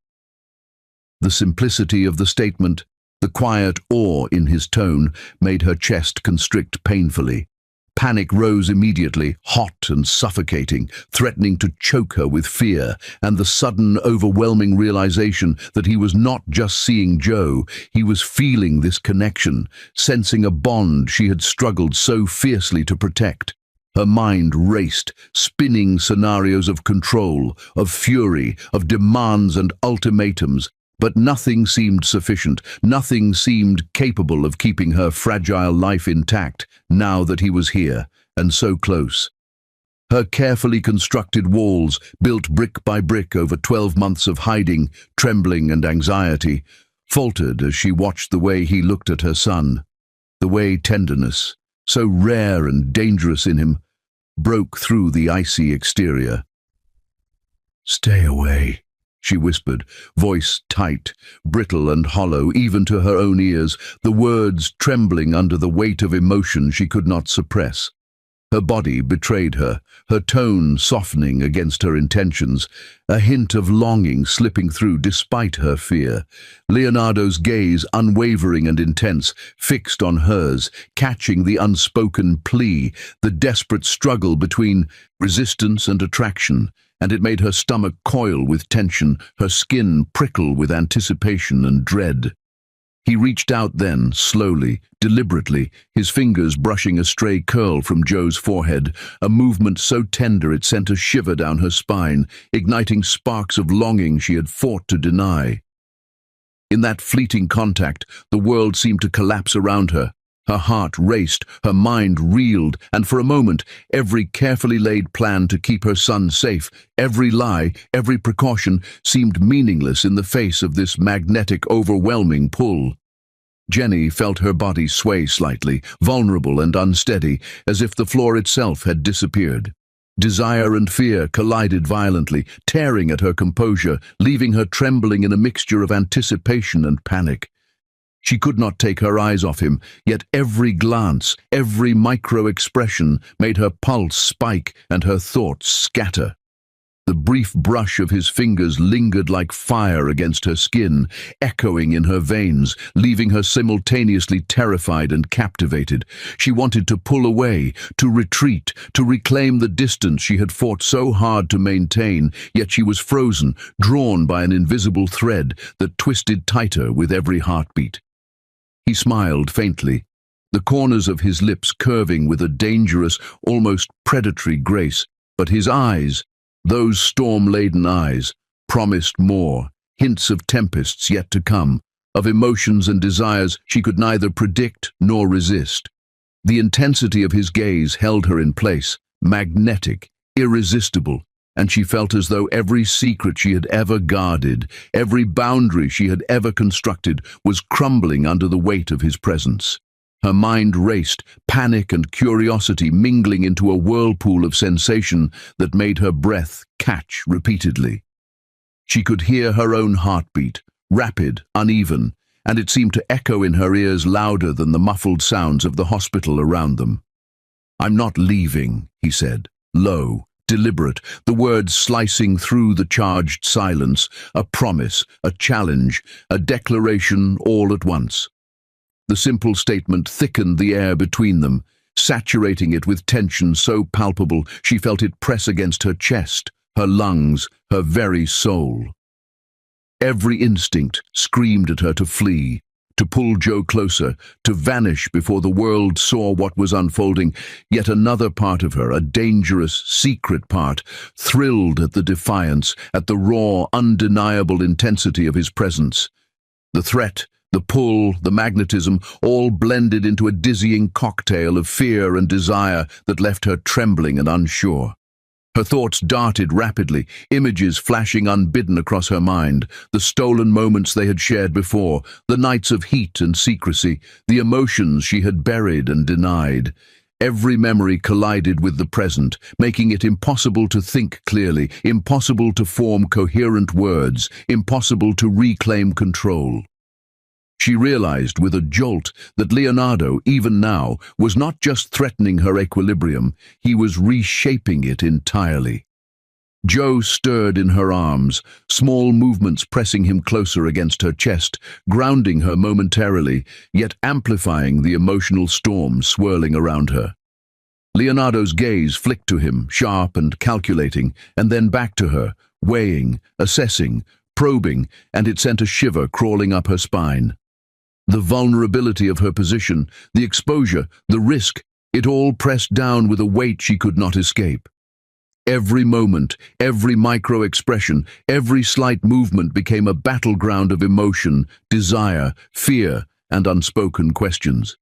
The simplicity of the statement, the quiet awe in his tone, made her chest constrict painfully. Panic rose immediately, hot and suffocating, threatening to choke her with fear, and the sudden, overwhelming realization that he was not just seeing Joe, he was feeling this connection, sensing a bond she had struggled so fiercely to protect. Her mind raced, spinning scenarios of control, of fury, of demands and ultimatums, but nothing seemed sufficient, nothing seemed capable of keeping her fragile life intact now that he was here, and so close. Her carefully constructed walls, built brick by brick over 12 months of hiding, trembling and anxiety, faltered as she watched the way he looked at her son, the way tenderness, so rare and dangerous in him, broke through the icy exterior. "Stay away," she whispered, voice tight, brittle and hollow, even to her own ears, the words trembling under the weight of emotion she could not suppress. Her body betrayed her, her tone softening against her intentions, a hint of longing slipping through despite her fear. Leonardo's gaze, unwavering and intense, fixed on hers, catching the unspoken plea, the desperate struggle between resistance and attraction, and it made her stomach coil with tension, her skin prickle with anticipation and dread. He reached out then, slowly, deliberately, his fingers brushing a stray curl from Jo's forehead, a movement so tender it sent a shiver down her spine, igniting sparks of longing she had fought to deny. In that fleeting contact, the world seemed to collapse around her. Her heart raced, her mind reeled, and for a moment, every carefully laid plan to keep her son safe, every lie, every precaution, seemed meaningless in the face of this magnetic, overwhelming pull. Jenny felt her body sway slightly, vulnerable and unsteady, as if the floor itself had disappeared. Desire and fear collided violently, tearing at her composure, leaving her trembling in a mixture of anticipation and panic. She could not take her eyes off him, yet every glance, every micro-expression made her pulse spike and her thoughts scatter. The brief brush of his fingers lingered like fire against her skin, echoing in her veins, leaving her simultaneously terrified and captivated. She wanted to pull away, to retreat, to reclaim the distance she had fought so hard to maintain, yet she was frozen, drawn by an invisible thread that twisted tighter with every heartbeat. He smiled faintly, the corners of his lips curving with a dangerous, almost predatory grace, but his eyes, those storm-laden eyes, promised more, hints of tempests yet to come, of emotions and desires she could neither predict nor resist. The intensity of his gaze held her in place, magnetic, irresistible, and she felt as though every secret she had ever guarded, every boundary she had ever constructed, was crumbling under the weight of his presence. Her mind raced, panic and curiosity mingling into a whirlpool of sensation that made her breath catch repeatedly. She could hear her own heartbeat, rapid, uneven, and it seemed to echo in her ears louder than the muffled sounds of the hospital around them. "I'm not leaving," he said, low, deliberate, the words slicing through the charged silence, a promise, a challenge, a declaration all at once. The simple statement thickened the air between them, saturating it with tension so palpable she felt it press against her chest, her lungs, her very soul. Every instinct screamed at her to flee, to pull Jo closer, to vanish before the world saw what was unfolding, yet another part of her, a dangerous, secret part, thrilled at the defiance, at the raw, undeniable intensity of his presence. The threat, the pull, the magnetism, all blended into a dizzying cocktail of fear and desire that left her trembling and unsure. Her thoughts darted rapidly, images flashing unbidden across her mind, the stolen moments they had shared before, the nights of heat and secrecy, the emotions she had buried and denied. Every memory collided with the present, making it impossible to think clearly, impossible to form coherent words, impossible to reclaim control. She realized with a jolt that Leonardo, even now, was not just threatening her equilibrium, he was reshaping it entirely. Jo stirred in her arms, small movements pressing him closer against her chest, grounding her momentarily, yet amplifying the emotional storm swirling around her. Leonardo's gaze flicked to him, sharp and calculating, and then back to her, weighing, assessing, probing, and it sent a shiver crawling up her spine. The vulnerability of her position, the exposure, the risk, it all pressed down with a weight she could not escape. Every moment, every micro-expression, every slight movement became a battleground of emotion, desire, fear, and unspoken questions.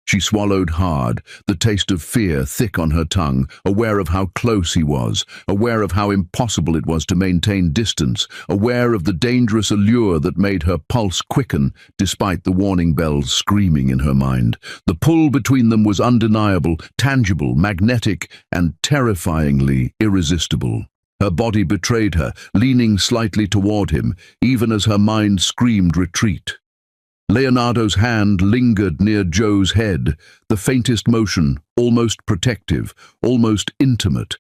She swallowed hard, the taste of fear thick on her tongue, aware of how close he was, aware of how impossible it was to maintain distance, aware of the dangerous allure that made her pulse quicken despite the warning bells screaming in her mind. The pull between them was undeniable, tangible, magnetic, and terrifyingly irresistible. Her body betrayed her, leaning slightly toward him, even as her mind screamed retreat. Leonardo's hand lingered near Joe's head, the faintest motion, almost protective, almost intimate,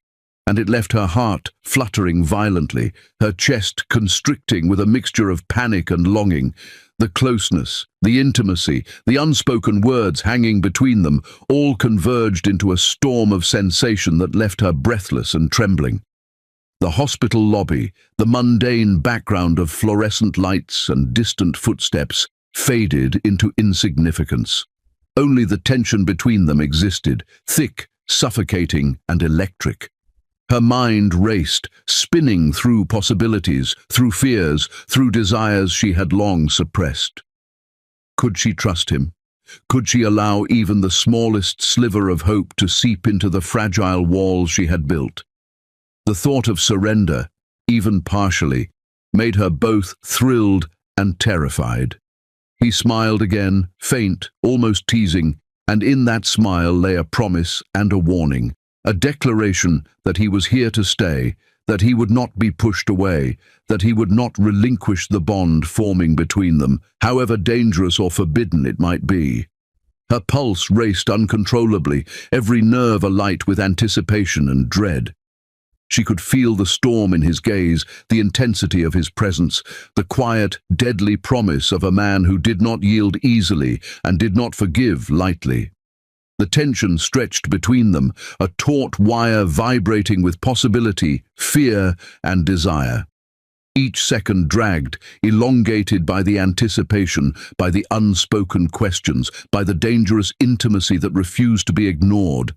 and it left her heart fluttering violently, her chest constricting with a mixture of panic and longing. The closeness, the intimacy, the unspoken words hanging between them, all converged into a storm of sensation that left her breathless and trembling. The hospital lobby, the mundane background of fluorescent lights and distant footsteps, faded into insignificance. Only the tension between them existed, thick, suffocating, and electric. Her mind raced, spinning through possibilities, through fears, through desires she had long suppressed. Could she trust him? Could she allow even the smallest sliver of hope to seep into the fragile walls she had built? The thought of surrender, even partially, made her both thrilled and terrified. He smiled again, faint, almost teasing, and in that smile lay a promise and a warning, a declaration that he was here to stay, that he would not be pushed away, that he would not relinquish the bond forming between them, however dangerous or forbidden it might be. Her pulse raced uncontrollably, every nerve alight with anticipation and dread. She could feel the storm in his gaze, the intensity of his presence, the quiet, deadly promise of a man who did not yield easily and did not forgive lightly. The tension stretched between them, a taut wire vibrating with possibility, fear, and desire. Each second dragged, elongated by the anticipation, by the unspoken questions, by the dangerous intimacy that refused to be ignored.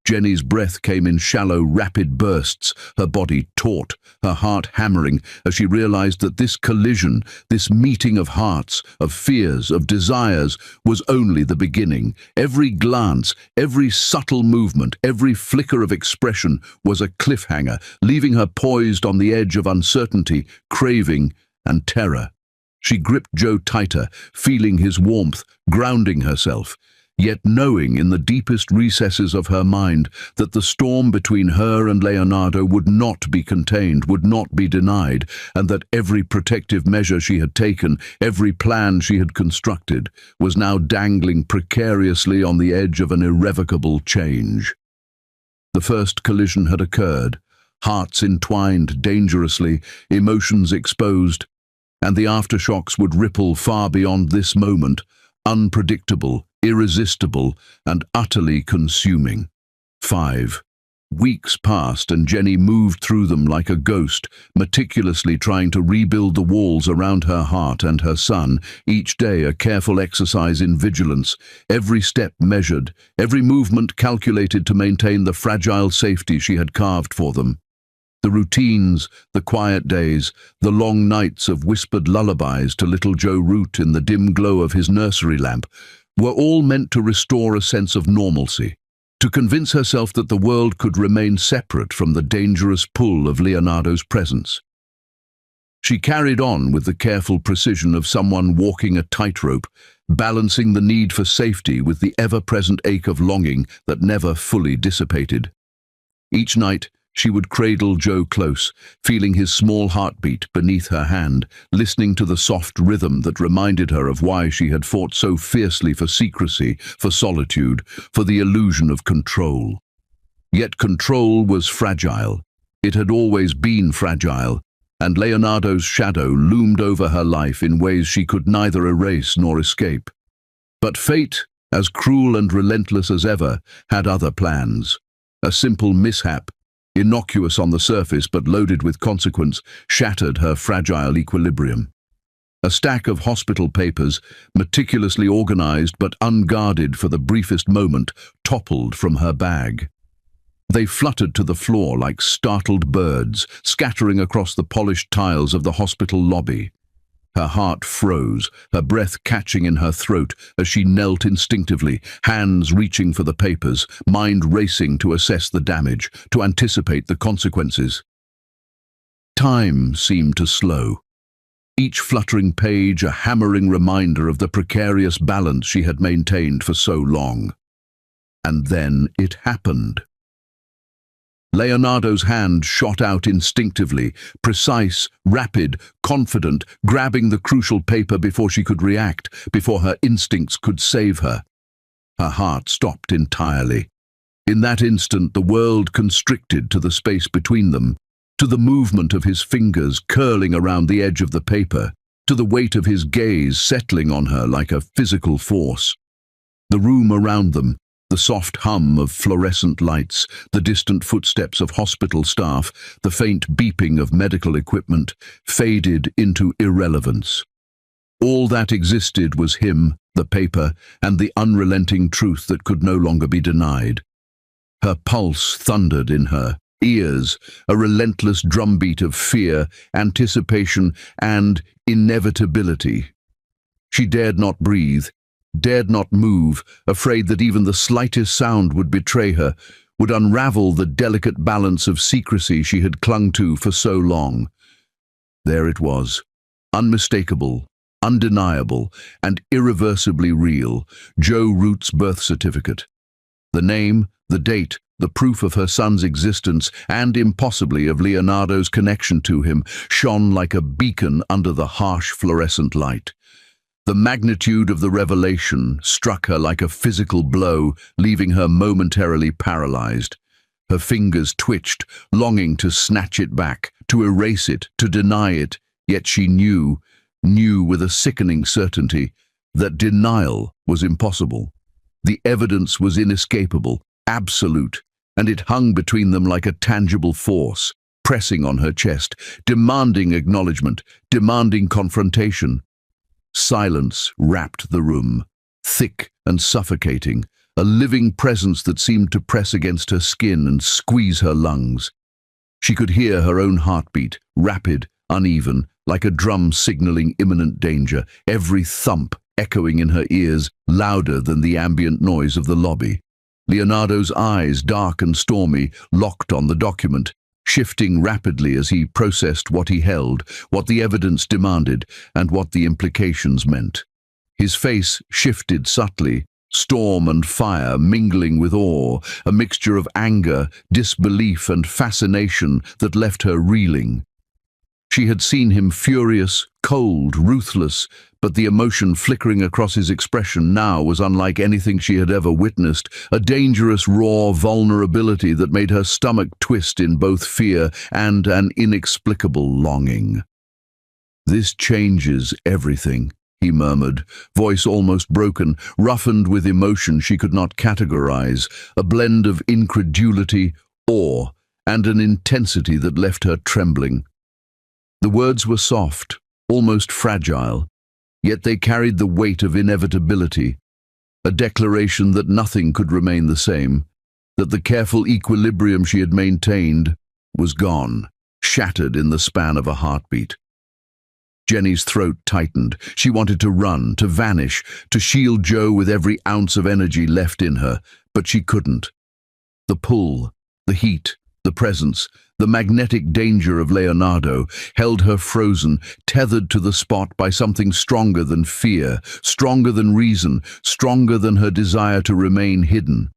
Jenny's breath came in shallow, rapid bursts, her body taut, her heart hammering, as she realized that this collision, this meeting of hearts, of fears, of desires, was only the beginning. Every glance, every subtle movement, every flicker of expression was a cliffhanger, leaving her poised on the edge of uncertainty, craving, and terror. She gripped Joe tighter, feeling his warmth, grounding herself, yet knowing in the deepest recesses of her mind that the storm between her and Leonardo would not be contained, would not be denied, and that every protective measure she had taken, every plan she had constructed, was now dangling precariously on the edge of an irrevocable change. The first collision had occurred, hearts entwined dangerously, emotions exposed, and the aftershocks would ripple far beyond this moment, unpredictable, irresistible, and utterly consuming. 5 weeks passed and Jenny moved through them like a ghost, meticulously trying to rebuild the walls around her heart and her son, each day a careful exercise in vigilance, every step measured, every movement calculated to maintain the fragile safety she had carved for them. The routines, the quiet days, the long nights of whispered lullabies to little Joe Root in the dim glow of his nursery lamp, were all meant to restore a sense of normalcy, to convince herself that the world could remain separate from the dangerous pull of Leonardo's presence. She carried on with the careful precision of someone walking a tightrope, balancing the need for safety with the ever-present ache of longing that never fully dissipated. Each night, she would cradle Joe close, feeling his small heartbeat beneath her hand, listening to the soft rhythm that reminded her of why she had fought so fiercely for secrecy, for solitude, for the illusion of control. Yet control was fragile. It had always been fragile, and Leonardo's shadow loomed over her life in ways she could neither erase nor escape. But fate, as cruel and relentless as ever, had other plans. A simple mishap, innocuous on the surface but loaded with consequence, shattered her fragile equilibrium. A stack of hospital papers, meticulously organized but unguarded for the briefest moment, toppled from her bag. They fluttered to the floor like startled birds, scattering across the polished tiles of the hospital lobby. Her heart froze, her breath catching in her throat as she knelt instinctively, hands reaching for the papers, mind racing to assess the damage, to anticipate the consequences. Time seemed to slow. Each fluttering page a hammering reminder of the precarious balance she had maintained for so long. And then it happened. Leonardo's hand shot out instinctively, precise, rapid, confident, grabbing the crucial paper before she could react, before her instincts could save her. Her heart stopped entirely. In that instant, the world constricted to the space between them, to the movement of his fingers curling around the edge of the paper, to the weight of his gaze settling on her like a physical force. The room around them, the soft hum of fluorescent lights, the distant footsteps of hospital staff, the faint beeping of medical equipment, faded into irrelevance. All that existed was him, the paper, and the unrelenting truth that could no longer be denied. Her pulse thundered in her ears, a relentless drumbeat of fear, anticipation, and inevitability. She dared not breathe, dared not move, afraid that even the slightest sound would betray her, would unravel the delicate balance of secrecy she had clung to for so long. There it was, unmistakable, undeniable, and irreversibly real, Joe Root's birth certificate. The name, the date, the proof of her son's existence, and impossibly of Leonardo's connection to him, shone like a beacon under the harsh fluorescent light. The magnitude of the revelation struck her like a physical blow, leaving her momentarily paralyzed. Her fingers twitched, longing to snatch it back, to erase it, to deny it, yet she knew with a sickening certainty, that denial was impossible. The evidence was inescapable, absolute, and it hung between them like a tangible force, pressing on her chest, demanding acknowledgement, demanding confrontation. Silence wrapped the room, thick and suffocating, a living presence that seemed to press against her skin and squeeze her lungs. She could hear her own heartbeat, rapid, uneven, like a drum signaling imminent danger, every thump echoing in her ears, louder than the ambient noise of the lobby. Leonardo's eyes, dark and stormy, locked on the document, shifting rapidly as he processed what he held, what the evidence demanded, and what the implications meant. His face shifted subtly, storm and fire mingling with awe, a mixture of anger, disbelief, and fascination that left her reeling. She had seen him furious, cold, ruthless, but the emotion flickering across his expression now was unlike anything she had ever witnessed, a dangerous, raw vulnerability that made her stomach twist in both fear and an inexplicable longing. "This changes everything," he murmured, voice almost broken, roughened with emotion she could not categorize, a blend of incredulity, awe, and an intensity that left her trembling. The words were soft, almost fragile, yet they carried the weight of inevitability, a declaration that nothing could remain the same, that the careful equilibrium she had maintained was gone, shattered in the span of a heartbeat. Jenny's throat tightened. She wanted to run, to vanish, to shield Joe with every ounce of energy left in her, but she couldn't. The pull, the heat, the presence, the magnetic danger of Leonardo held her frozen, tethered to the spot by something stronger than fear, stronger than reason, stronger than her desire to remain hidden.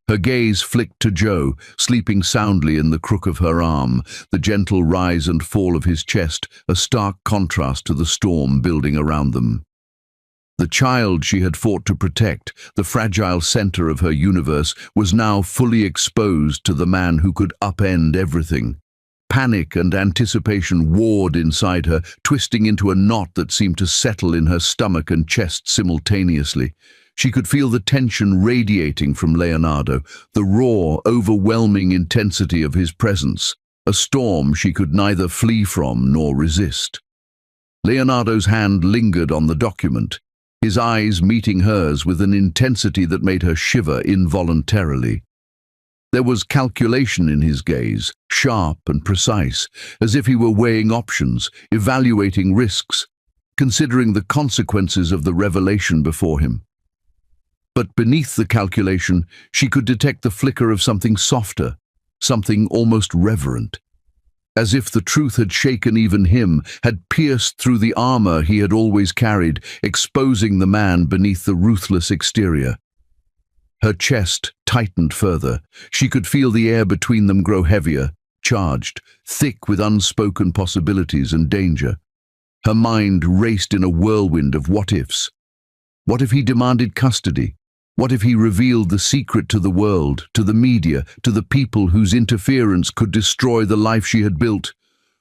Her gaze flicked to Joe, sleeping soundly in the crook of her arm, the gentle rise and fall of his chest, a stark contrast to the storm building around them. The child she had fought to protect, the fragile center of her universe, was now fully exposed to the man who could upend everything. Panic and anticipation warred inside her, twisting into a knot that seemed to settle in her stomach and chest simultaneously. She could feel the tension radiating from Leonardo, the raw, overwhelming intensity of his presence, a storm she could neither flee from nor resist. Leonardo's hand lingered on the document, his eyes meeting hers with an intensity that made her shiver involuntarily. There was calculation in his gaze, sharp and precise, as if he were weighing options, evaluating risks, considering the consequences of the revelation before him. But beneath the calculation, she could detect the flicker of something softer, something almost reverent. As if the truth had shaken even him, had pierced through the armor he had always carried, exposing the man beneath the ruthless exterior. Her chest tightened further. She could feel the air between them grow heavier, charged, thick with unspoken possibilities and danger. Her mind raced in a whirlwind of what-ifs. What if he demanded custody? What if he revealed the secret to the world, to the media, to the people whose interference could destroy the life she had built?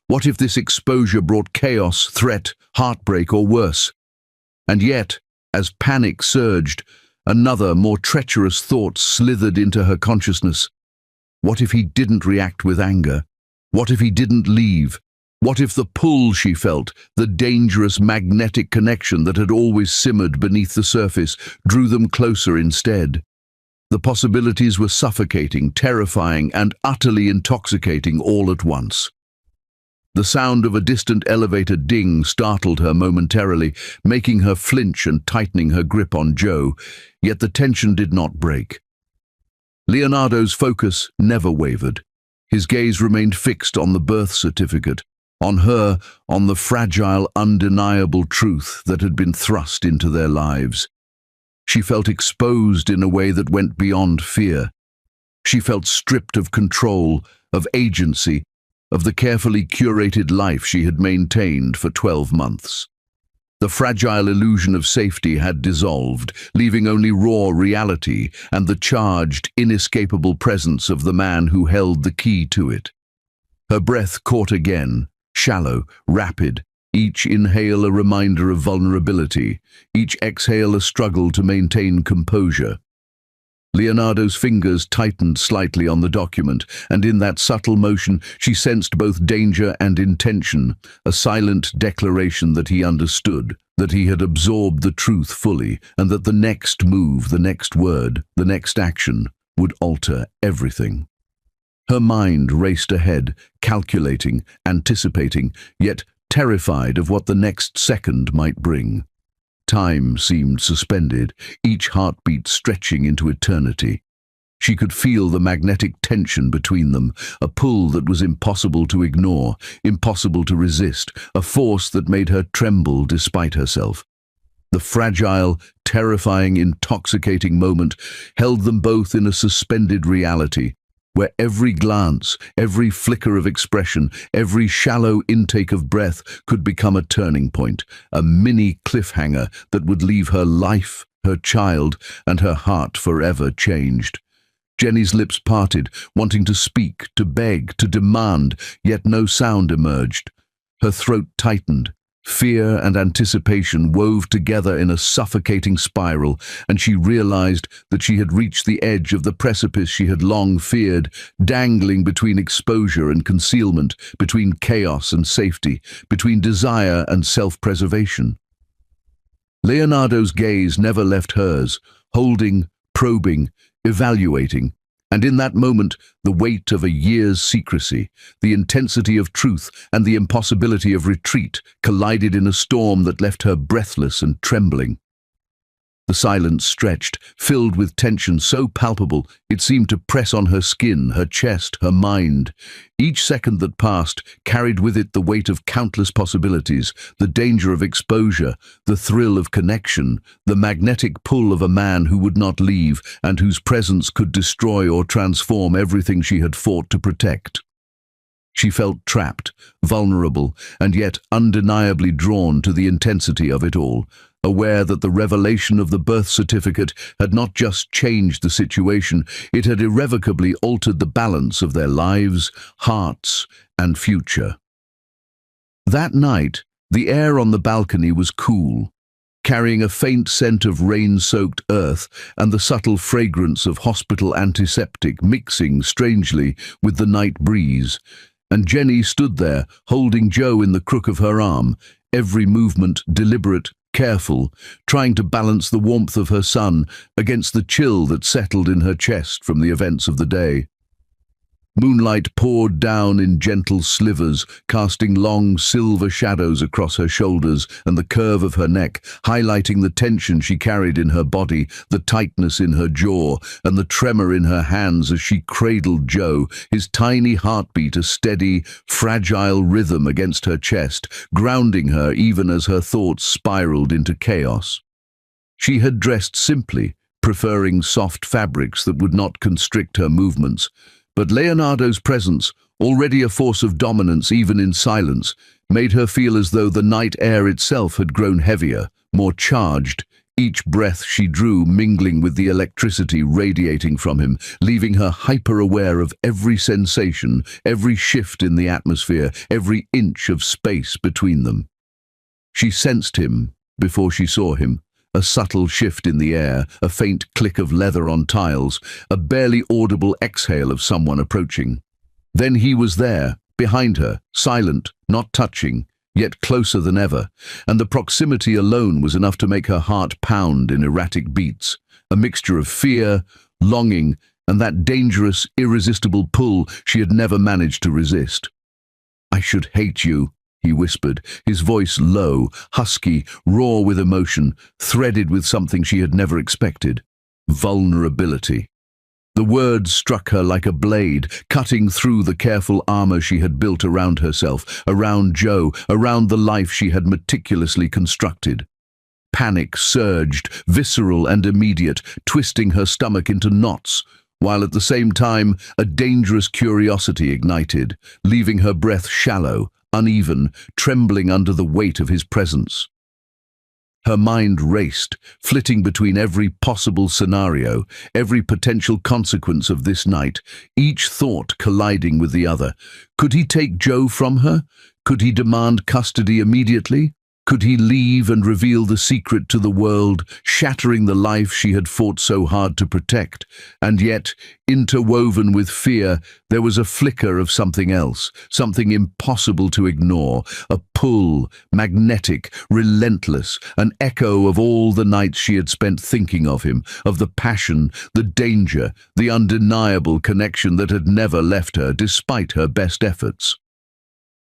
What if this exposure brought chaos, threat, heartbreak, or worse? And yet, as panic surged, another, more treacherous thought slithered into her consciousness. What if he didn't react with anger? What if he didn't leave? What if the pull she felt, the dangerous magnetic connection that had always simmered beneath the surface, drew them closer instead? The possibilities were suffocating, terrifying, and utterly intoxicating all at once. The sound of a distant elevator ding startled her momentarily, making her flinch and tightening her grip on Joe, yet the tension did not break. Leonardo's focus never wavered. His gaze remained fixed on the birth certificate, on her, on the fragile, undeniable truth that had been thrust into their lives. She felt exposed in a way that went beyond fear. She felt stripped of control, of agency, of the carefully curated life she had maintained for 12 months. The fragile illusion of safety had dissolved, leaving only raw reality and the charged, inescapable presence of the man who held the key to it. Her breath caught again, shallow, rapid, each inhale a reminder of vulnerability, each exhale a struggle to maintain composure. Leonardo's fingers tightened slightly on the document, and in that subtle motion she sensed both danger and intention, a silent declaration that he understood, that he had absorbed the truth fully, and that the next move, the next word, the next action would alter everything. Her mind raced ahead, calculating, anticipating, yet terrified of what the next second might bring. Time seemed suspended, each heartbeat stretching into eternity. She could feel the magnetic tension between them, a pull that was impossible to ignore, impossible to resist, a force that made her tremble despite herself. The fragile, terrifying, intoxicating moment held them both in a suspended reality, where every glance, every flicker of expression, every shallow intake of breath could become a turning point, a mini cliffhanger that would leave her life, her child, and her heart forever changed. Jenny's lips parted, wanting to speak, to beg, to demand, yet no sound emerged. Her throat tightened. Fear and anticipation wove together in a suffocating spiral, and she realized that she had reached the edge of the precipice she had long feared, dangling between exposure and concealment, between chaos and safety, between desire and self-preservation. Leonardo's gaze never left hers, holding, probing, evaluating, and in that moment, the weight of a year's secrecy, the intensity of truth, and the impossibility of retreat collided in a storm that left her breathless and trembling. The silence stretched, filled with tension so palpable it seemed to press on her skin, her chest, her mind. Each second that passed carried with it the weight of countless possibilities, the danger of exposure, the thrill of connection, the magnetic pull of a man who would not leave and whose presence could destroy or transform everything she had fought to protect. She felt trapped, vulnerable, and yet undeniably drawn to the intensity of it all, aware that the revelation of the birth certificate had not just changed the situation, it had irrevocably altered the balance of their lives, hearts, and future. That night, the air on the balcony was cool, carrying a faint scent of rain-soaked earth and the subtle fragrance of hospital antiseptic mixing strangely with the night breeze. And Jenny stood there, holding Joe in the crook of her arm, every movement deliberate, careful, trying to balance the warmth of her son against the chill that settled in her chest from the events of the day. Moonlight poured down in gentle slivers, casting long silver shadows across her shoulders and the curve of her neck, highlighting the tension she carried in her body, the tightness in her jaw, and the tremor in her hands as she cradled Joe, his tiny heartbeat a steady, fragile rhythm against her chest, grounding her even as her thoughts spiraled into chaos. She had dressed simply, preferring soft fabrics that would not constrict her movements. But Leonardo's presence, already a force of dominance even in silence, made her feel as though the night air itself had grown heavier, more charged, each breath she drew mingling with the electricity radiating from him, leaving her hyper-aware of every sensation, every shift in the atmosphere, every inch of space between them. She sensed him before she saw him, a subtle shift in the air, a faint click of leather on tiles, a barely audible exhale of someone approaching. Then he was there, behind her, silent, not touching, yet closer than ever, and the proximity alone was enough to make her heart pound in erratic beats, a mixture of fear, longing, and that dangerous, irresistible pull she had never managed to resist. "I should hate you," he whispered, his voice low, husky, raw with emotion, threaded with something she had never expected: vulnerability. The words struck her like a blade, cutting through the careful armor she had built around herself, around Joe, around the life she had meticulously constructed. Panic surged, visceral and immediate, twisting her stomach into knots, while at the same time a dangerous curiosity ignited, leaving her breath shallow, uneven, trembling under the weight of his presence. Her mind raced, flitting between every possible scenario, every potential consequence of this night, each thought colliding with the other. Could he take Joe from her? Could he demand custody immediately? Could he leave and reveal the secret to the world, shattering the life she had fought so hard to protect? And yet, interwoven with fear, there was a flicker of something else, something impossible to ignore, a pull, magnetic, relentless, an echo of all the nights she had spent thinking of him, of the passion, the danger, the undeniable connection that had never left her despite her best efforts.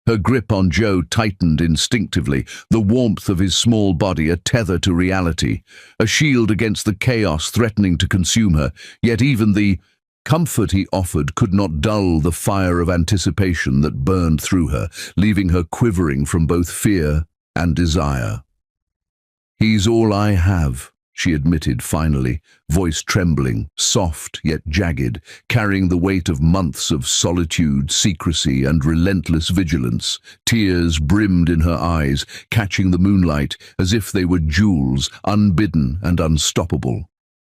Her grip on Joe tightened instinctively, the warmth of his small body a tether to reality, a shield against the chaos threatening to consume her, yet even the comfort he offered could not dull the fire of anticipation that burned through her, leaving her quivering from both fear and desire. "He's all I have," she admitted finally, voice trembling, soft yet jagged, carrying the weight of months of solitude, secrecy, and relentless vigilance. Tears brimmed in her eyes, catching the moonlight as if they were jewels, unbidden and unstoppable.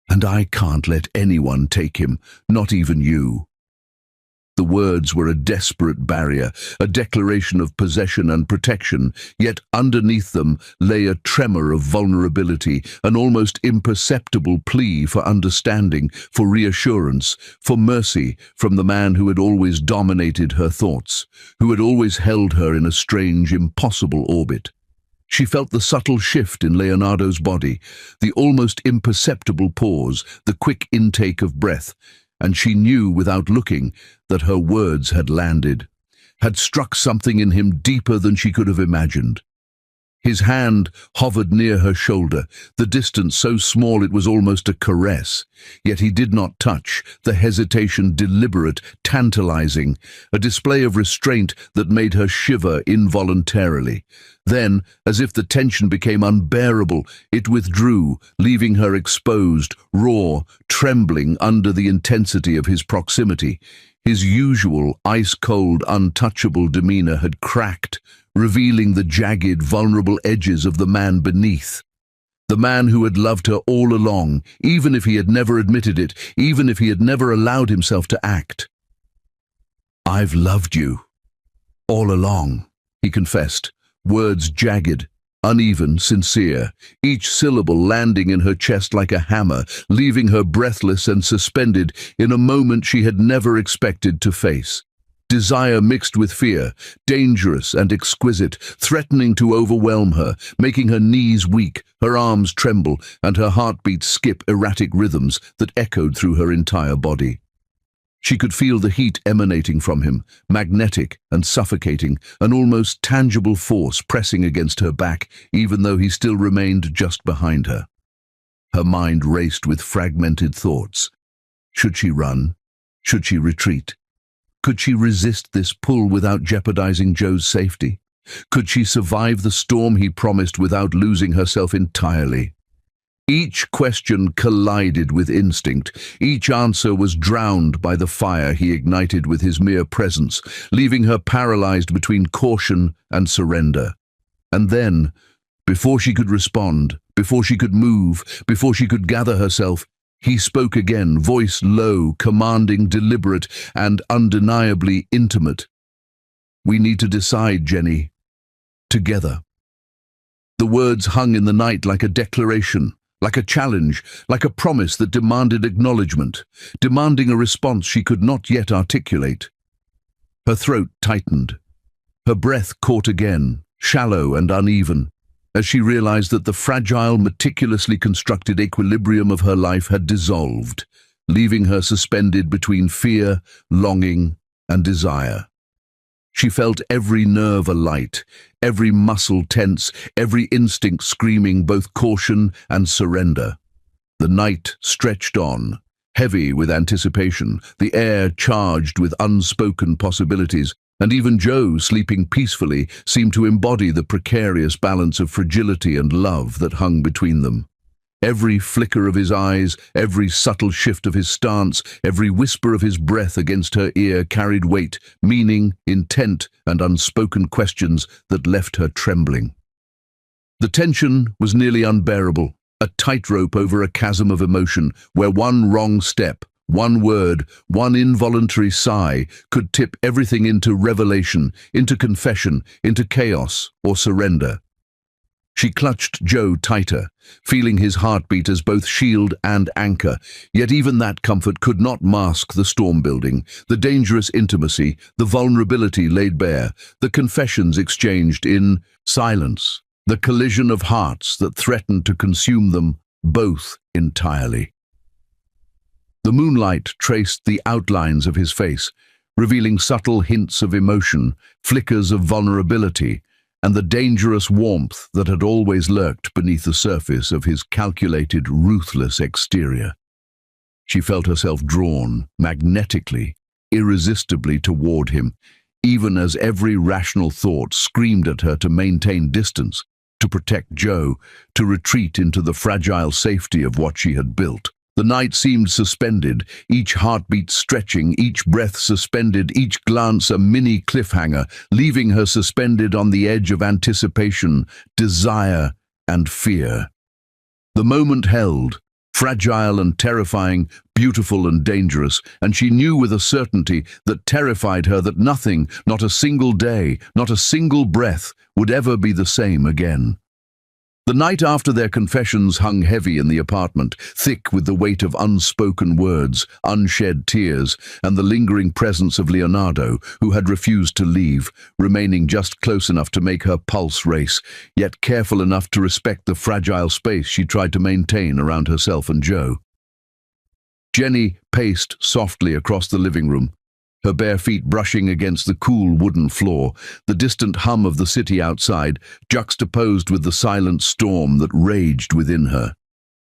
"And I can't let anyone take him, not even you." The words were a desperate barrier, a declaration of possession and protection, yet underneath them lay a tremor of vulnerability, an almost imperceptible plea for understanding, for reassurance, for mercy from the man who had always dominated her thoughts, who had always held her in a strange, impossible orbit. She felt the subtle shift in Leonardo's body, the almost imperceptible pause, the quick intake of breath, and she knew without looking that her words had landed, had struck something in him deeper than she could have imagined. His hand hovered near her shoulder, the distance so small it was almost a caress, yet he did not touch, the hesitation deliberate, tantalizing, a display of restraint that made her shiver involuntarily. Then, as if the tension became unbearable, it withdrew, leaving her exposed, raw, trembling under the intensity of his proximity. His usual, ice-cold, untouchable demeanor had cracked, revealing the jagged, vulnerable edges of the man beneath. The man who had loved her all along, even if he had never admitted it, even if he had never allowed himself to act. "I've loved you. All along," he confessed, words jagged, uneven, sincere, each syllable landing in her chest like a hammer, leaving her breathless and suspended in a moment she had never expected to face. Desire mixed with fear, dangerous and exquisite, threatening to overwhelm her, making her knees weak, her arms tremble, and her heartbeat skip erratic rhythms that echoed through her entire body. She could feel the heat emanating from him, magnetic and suffocating, an almost tangible force pressing against her back, even though he still remained just behind her. Her mind raced with fragmented thoughts. Should she run? Should she retreat? Could she resist this pull without jeopardizing Joe's safety? Could she survive the storm he promised without losing herself entirely? Each question collided with instinct. Each answer was drowned by the fire he ignited with his mere presence, leaving her paralyzed between caution and surrender. And then, before she could respond, before she could move, before she could gather herself, he spoke again, voice low, commanding, deliberate, and undeniably intimate. "We need to decide, Jenny. Together." The words hung in the night like a declaration, like a challenge, like a promise that demanded acknowledgement, demanding a response she could not yet articulate. Her throat tightened. Her breath caught again, shallow and uneven, as she realized that the fragile, meticulously constructed equilibrium of her life had dissolved, leaving her suspended between fear, longing, and desire. She felt every nerve alight, every muscle tense, every instinct screaming both caution and surrender. The night stretched on, heavy with anticipation, the air charged with unspoken possibilities, and even Joe, sleeping peacefully, seemed to embody the precarious balance of fragility and love that hung between them. Every flicker of his eyes, every subtle shift of his stance, every whisper of his breath against her ear carried weight, meaning, intent, and unspoken questions that left her trembling. The tension was nearly unbearable, a tightrope over a chasm of emotion where one wrong step, one word, one involuntary sigh could tip everything into revelation, into confession, into chaos or surrender. She clutched Joe tighter, feeling his heartbeat as both shield and anchor, yet even that comfort could not mask the storm building, the dangerous intimacy, the vulnerability laid bare, the confessions exchanged in silence, the collision of hearts that threatened to consume them both entirely. The moonlight traced the outlines of his face, revealing subtle hints of emotion, flickers of vulnerability, and the dangerous warmth that had always lurked beneath the surface of his calculated, ruthless exterior. She felt herself drawn, magnetically, irresistibly toward him, even as every rational thought screamed at her to maintain distance, to protect Joe, to retreat into the fragile safety of what she had built. The night seemed suspended, each heartbeat stretching, each breath suspended, each glance a mini cliffhanger, leaving her suspended on the edge of anticipation, desire, and fear. The moment held, fragile and terrifying, beautiful and dangerous, and she knew with a certainty that terrified her that nothing, not a single day, not a single breath, would ever be the same again. The night after their confessions hung heavy in the apartment, thick with the weight of unspoken words, unshed tears, and the lingering presence of Leonardo, who had refused to leave, remaining just close enough to make her pulse race, yet careful enough to respect the fragile space she tried to maintain around herself and Joe. Jenny paced softly across the living room, her bare feet brushing against the cool wooden floor, the distant hum of the city outside, juxtaposed with the silent storm that raged within her.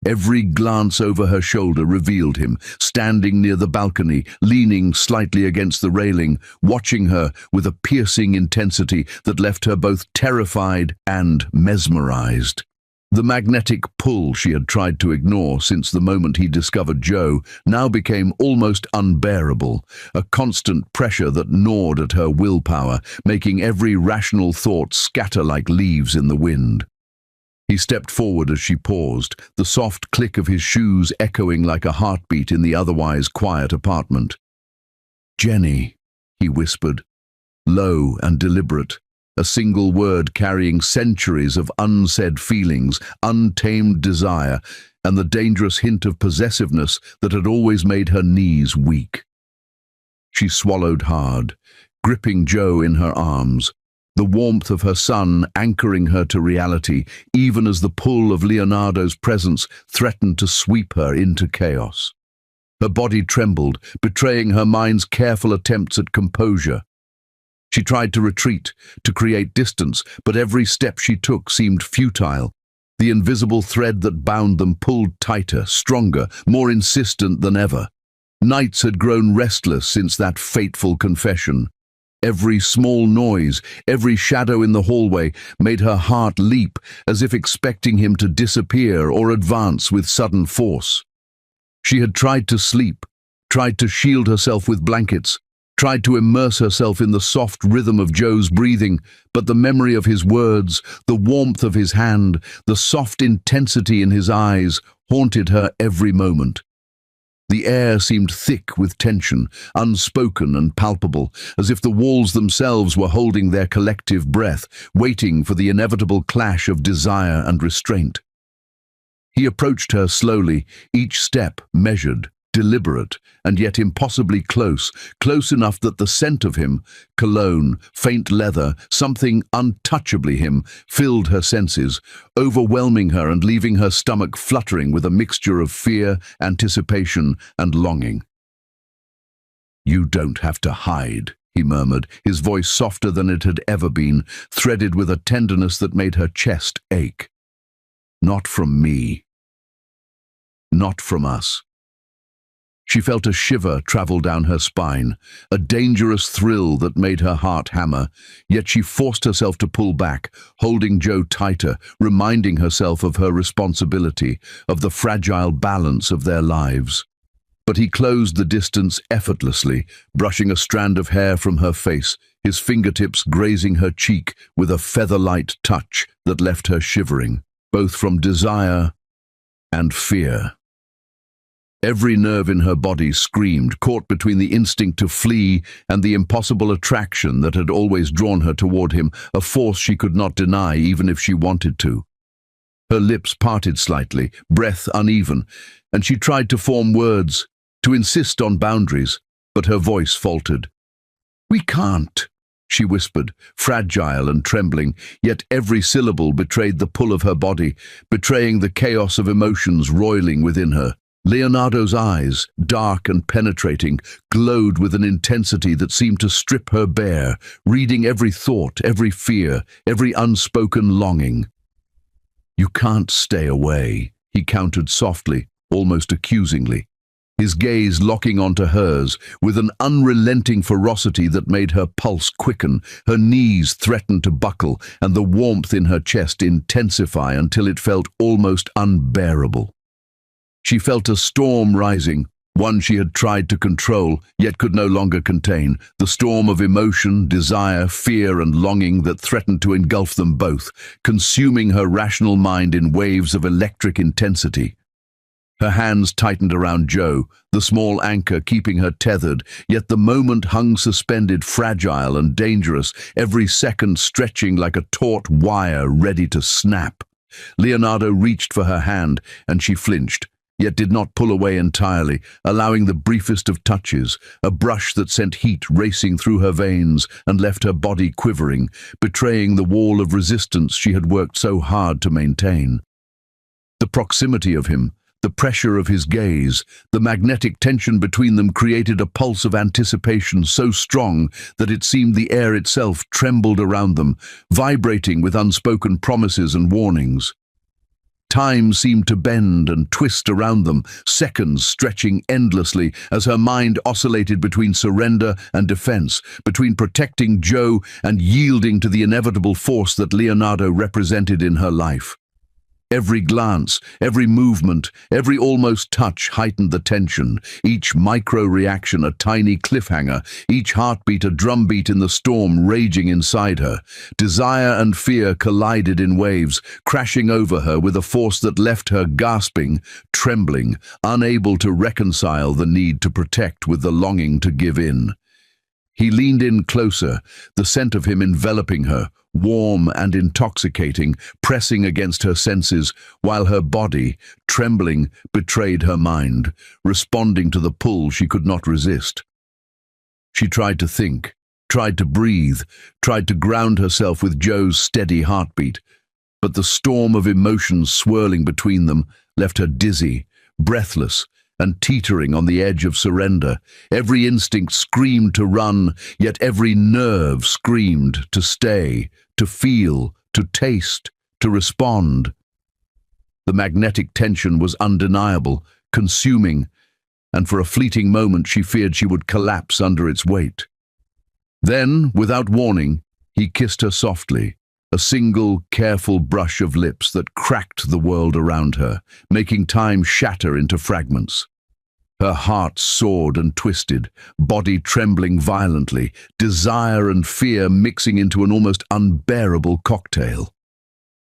Every glance over her shoulder revealed him, standing near the balcony, leaning slightly against the railing, watching her with a piercing intensity that left her both terrified and mesmerized. The magnetic pull she had tried to ignore since the moment he discovered Joe now became almost unbearable, a constant pressure that gnawed at her willpower, making every rational thought scatter like leaves in the wind. He stepped forward as she paused, the soft click of his shoes echoing like a heartbeat in the otherwise quiet apartment. "Jenny," he whispered, low and deliberate, a single word carrying centuries of unsaid feelings, untamed desire, and the dangerous hint of possessiveness that had always made her knees weak. She swallowed hard, gripping Joe in her arms, the warmth of her son anchoring her to reality, even as the pull of Leonardo's presence threatened to sweep her into chaos. Her body trembled, betraying her mind's careful attempts at composure. She tried to retreat, to create distance, but every step she took seemed futile. The invisible thread that bound them pulled tighter, stronger, more insistent than ever. Nights had grown restless since that fateful confession. Every small noise, every shadow in the hallway made her heart leap, as if expecting him to disappear or advance with sudden force. She had tried to sleep, tried to shield herself with blankets, tried to immerse herself in the soft rhythm of Joe's breathing, but the memory of his words, the warmth of his hand, the soft intensity in his eyes haunted her every moment. The air seemed thick with tension, unspoken and palpable, as if the walls themselves were holding their collective breath, waiting for the inevitable clash of desire and restraint. He approached her slowly, each step measured, deliberate, and yet impossibly close, close enough that the scent of him, cologne, faint leather, something untouchably him, filled her senses, overwhelming her and leaving her stomach fluttering with a mixture of fear, anticipation, and longing. "You don't have to hide," he murmured, his voice softer than it had ever been, threaded with a tenderness that made her chest ache. "Not from me. Not from us." She felt a shiver travel down her spine, a dangerous thrill that made her heart hammer, yet she forced herself to pull back, holding Joe tighter, reminding herself of her responsibility, of the fragile balance of their lives. But he closed the distance effortlessly, brushing a strand of hair from her face, his fingertips grazing her cheek with a feather-light touch that left her shivering, both from desire and fear. Every nerve in her body screamed, caught between the instinct to flee and the impossible attraction that had always drawn her toward him, a force she could not deny even if she wanted to. Her lips parted slightly, breath uneven, and she tried to form words, to insist on boundaries, but her voice faltered. "We can't," she whispered, fragile and trembling, yet every syllable betrayed the pull of her body, betraying the chaos of emotions roiling within her. Leonardo's eyes, dark and penetrating, glowed with an intensity that seemed to strip her bare, reading every thought, every fear, every unspoken longing. "You can't stay away," he countered softly, almost accusingly, his gaze locking onto hers with an unrelenting ferocity that made her pulse quicken, her knees threaten to buckle, and the warmth in her chest intensify until it felt almost unbearable. She felt a storm rising, one she had tried to control, yet could no longer contain, the storm of emotion, desire, fear, and longing that threatened to engulf them both, consuming her rational mind in waves of electric intensity. Her hands tightened around Joe, the small anchor keeping her tethered, yet the moment hung suspended, fragile and dangerous, every second stretching like a taut wire ready to snap. Leonardo reached for her hand, and she flinched, yet did not pull away entirely, allowing the briefest of touches, a brush that sent heat racing through her veins and left her body quivering, betraying the wall of resistance she had worked so hard to maintain. The proximity of him, the pressure of his gaze, the magnetic tension between them created a pulse of anticipation so strong that it seemed the air itself trembled around them, vibrating with unspoken promises and warnings. Time seemed to bend and twist around them, seconds stretching endlessly as her mind oscillated between surrender and defense, between protecting Joe and yielding to the inevitable force that Leonardo represented in her life. Every glance, every movement, every almost touch heightened the tension, each micro-reaction a tiny cliffhanger, each heartbeat a drumbeat in the storm raging inside her. Desire and fear collided in waves, crashing over her with a force that left her gasping, trembling, unable to reconcile the need to protect with the longing to give in. He leaned in closer, the scent of him enveloping her, warm and intoxicating, pressing against her senses, while her body, trembling, betrayed her mind, responding to the pull she could not resist. She tried to think, tried to breathe, tried to ground herself with Joe's steady heartbeat, but the storm of emotions swirling between them left her dizzy, breathless, and teetering on the edge of surrender. Every instinct screamed to run, yet every nerve screamed to stay, to feel, to taste, to respond. The magnetic tension was undeniable, consuming, and for a fleeting moment she feared she would collapse under its weight. Then, without warning, he kissed her softly, a single, careful brush of lips that cracked the world around her, making time shatter into fragments. Her heart soared and twisted, body trembling violently, desire and fear mixing into an almost unbearable cocktail.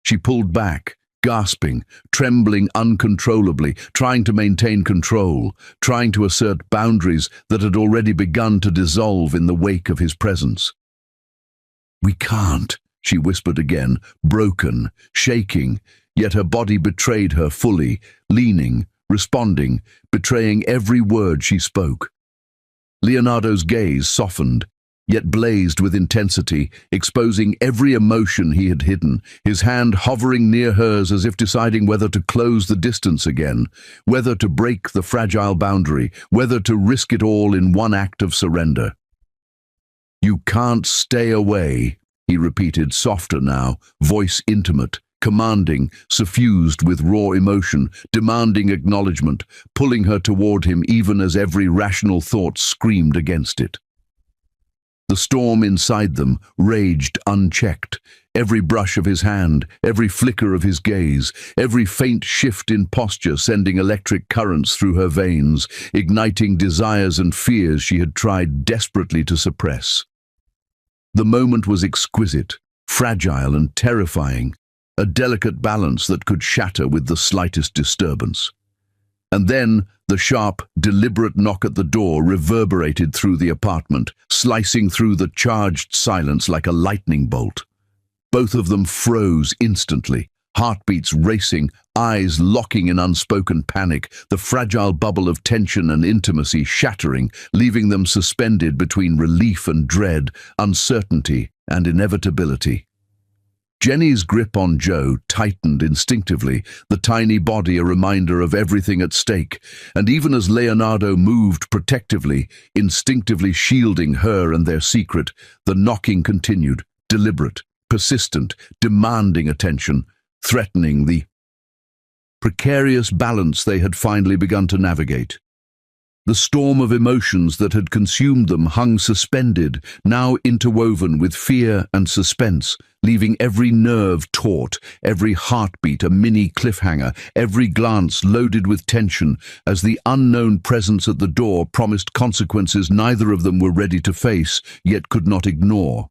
She pulled back, gasping, trembling uncontrollably, trying to maintain control, trying to assert boundaries that had already begun to dissolve in the wake of his presence. "We can't," she whispered again, broken, shaking, yet her body betrayed her fully, leaning, responding, betraying every word she spoke. Leonardo's gaze softened, yet blazed with intensity, exposing every emotion he had hidden, his hand hovering near hers as if deciding whether to close the distance again, whether to break the fragile boundary, whether to risk it all in one act of surrender. "You can't stay away," he repeated, softer now, voice intimate, commanding, suffused with raw emotion, demanding acknowledgement, pulling her toward him even as every rational thought screamed against it. The storm inside them raged unchecked. Every brush of his hand, every flicker of his gaze, every faint shift in posture sending electric currents through her veins, igniting desires and fears she had tried desperately to suppress. The moment was exquisite, fragile and terrifying, a delicate balance that could shatter with the slightest disturbance. And then the sharp, deliberate knock at the door reverberated through the apartment, slicing through the charged silence like a lightning bolt. Both of them froze instantly, heartbeats racing, eyes locking in unspoken panic, the fragile bubble of tension and intimacy shattering, leaving them suspended between relief and dread, uncertainty and inevitability. Jenny's grip on Joe tightened instinctively, the tiny body a reminder of everything at stake, and even as Leonardo moved protectively, instinctively shielding her and their secret, the knocking continued, deliberate, persistent, demanding attention, threatening the precarious balance they had finally begun to navigate. The storm of emotions that had consumed them hung suspended, now interwoven with fear and suspense, leaving every nerve taut, every heartbeat a mini cliffhanger, every glance loaded with tension, as the unknown presence at the door promised consequences neither of them were ready to face, yet could not ignore.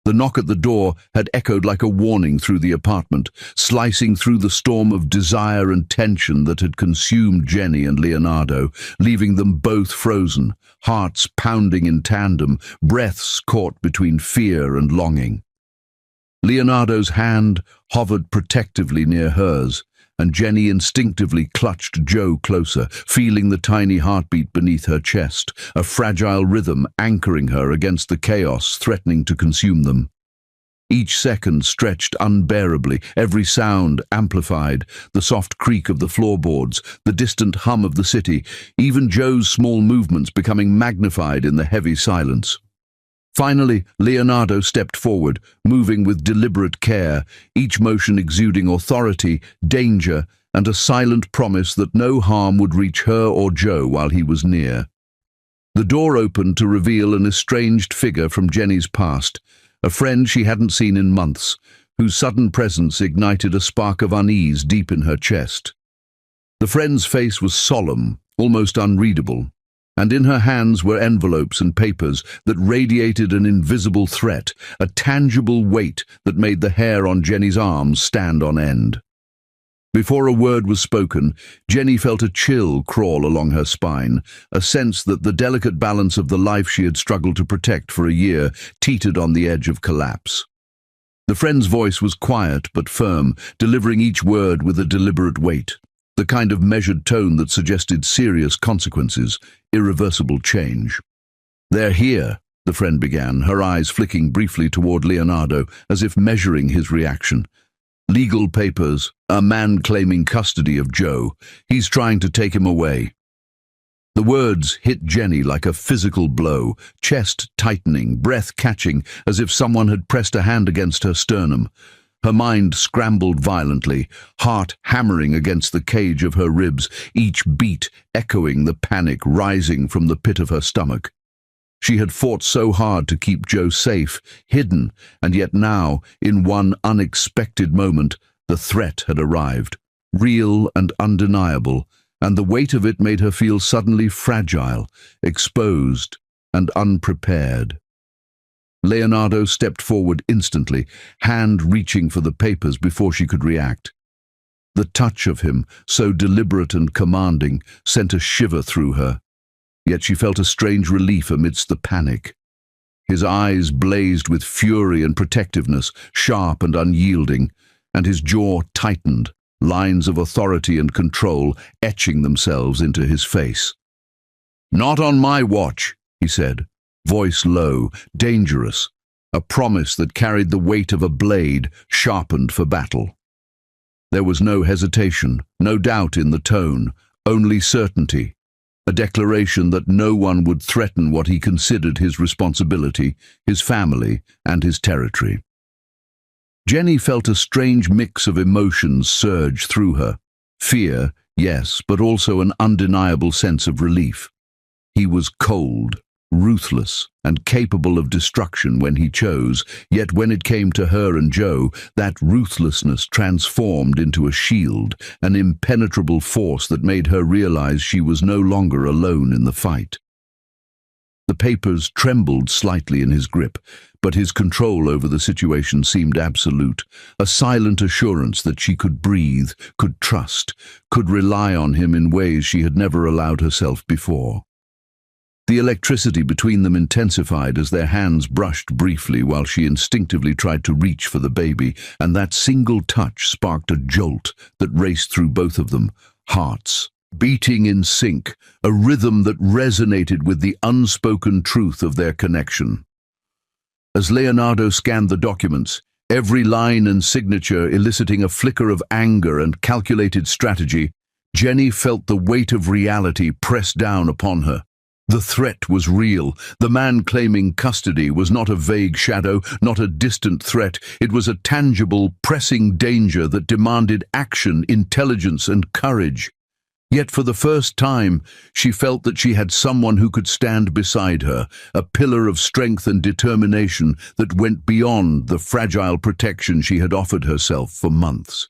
The knock at the door had echoed like a warning through the apartment, slicing through the storm of desire and tension that had consumed Jenny and Leonardo, leaving them both frozen, hearts pounding in tandem, breaths caught between fear and longing. Leonardo's hand hovered protectively near hers, and Jenny instinctively clutched Joe closer, feeling the tiny heartbeat beneath her chest, a fragile rhythm anchoring her against the chaos threatening to consume them. Each second stretched unbearably, every sound amplified, the soft creak of the floorboards, the distant hum of the city, even Joe's small movements becoming magnified in the heavy silence. Finally, Leonardo stepped forward, moving with deliberate care, each motion exuding authority, danger, and a silent promise that no harm would reach her or Joe while he was near. The door opened to reveal an estranged figure from Jenny's past, a friend she hadn't seen in months, whose sudden presence ignited a spark of unease deep in her chest. The friend's face was solemn, almost unreadable, and in her hands were envelopes and papers that radiated an invisible threat, a tangible weight that made the hair on Jenny's arms stand on end. Before a word was spoken, Jenny felt a chill crawl along her spine, a sense that the delicate balance of the life she had struggled to protect for a year teetered on the edge of collapse. The friend's voice was quiet but firm, delivering each word with a deliberate weight, the kind of measured tone that suggested serious consequences, irreversible change. "They're here," the friend began, her eyes flicking briefly toward Leonardo, as if measuring his reaction. "Legal papers, a man claiming custody of Joe. He's trying to take him away." The words hit Jenny like a physical blow, chest tightening, breath catching, as if someone had pressed a hand against her sternum. Her mind scrambled violently, heart hammering against the cage of her ribs, each beat echoing the panic rising from the pit of her stomach. She had fought so hard to keep Joe safe, hidden, and yet now, in one unexpected moment, the threat had arrived, real and undeniable, and the weight of it made her feel suddenly fragile, exposed, and unprepared. Leonardo stepped forward instantly, hand reaching for the papers before she could react. The touch of him, so deliberate and commanding, sent a shiver through her. Yet she felt a strange relief amidst the panic. His eyes blazed with fury and protectiveness, sharp and unyielding, and his jaw tightened, lines of authority and control etching themselves into his face. "Not on my watch," he said, voice low, dangerous, a promise that carried the weight of a blade sharpened for battle. There was no hesitation, no doubt in the tone, only certainty, a declaration that no one would threaten what he considered his responsibility, his family, and his territory. Jenny felt a strange mix of emotions surge through her. Fear, yes, but also an undeniable sense of relief. He was cold, ruthless, and capable of destruction when he chose, yet when it came to her and Joe, that ruthlessness transformed into a shield, an impenetrable force that made her realize she was no longer alone in the fight. The papers trembled slightly in his grip, but his control over the situation seemed absolute, a silent assurance that she could breathe, could trust, could rely on him in ways she had never allowed herself before. The electricity between them intensified as their hands brushed briefly while she instinctively tried to reach for the baby, and that single touch sparked a jolt that raced through both of them, hearts beating in sync, a rhythm that resonated with the unspoken truth of their connection. As Leonardo scanned the documents, every line and signature eliciting a flicker of anger and calculated strategy, Jenny felt the weight of reality press down upon her. The threat was real. The man claiming custody was not a vague shadow, not a distant threat. It was a tangible, pressing danger that demanded action, intelligence, and courage. Yet for the first time, she felt that she had someone who could stand beside her, a pillar of strength and determination that went beyond the fragile protection she had offered herself for months.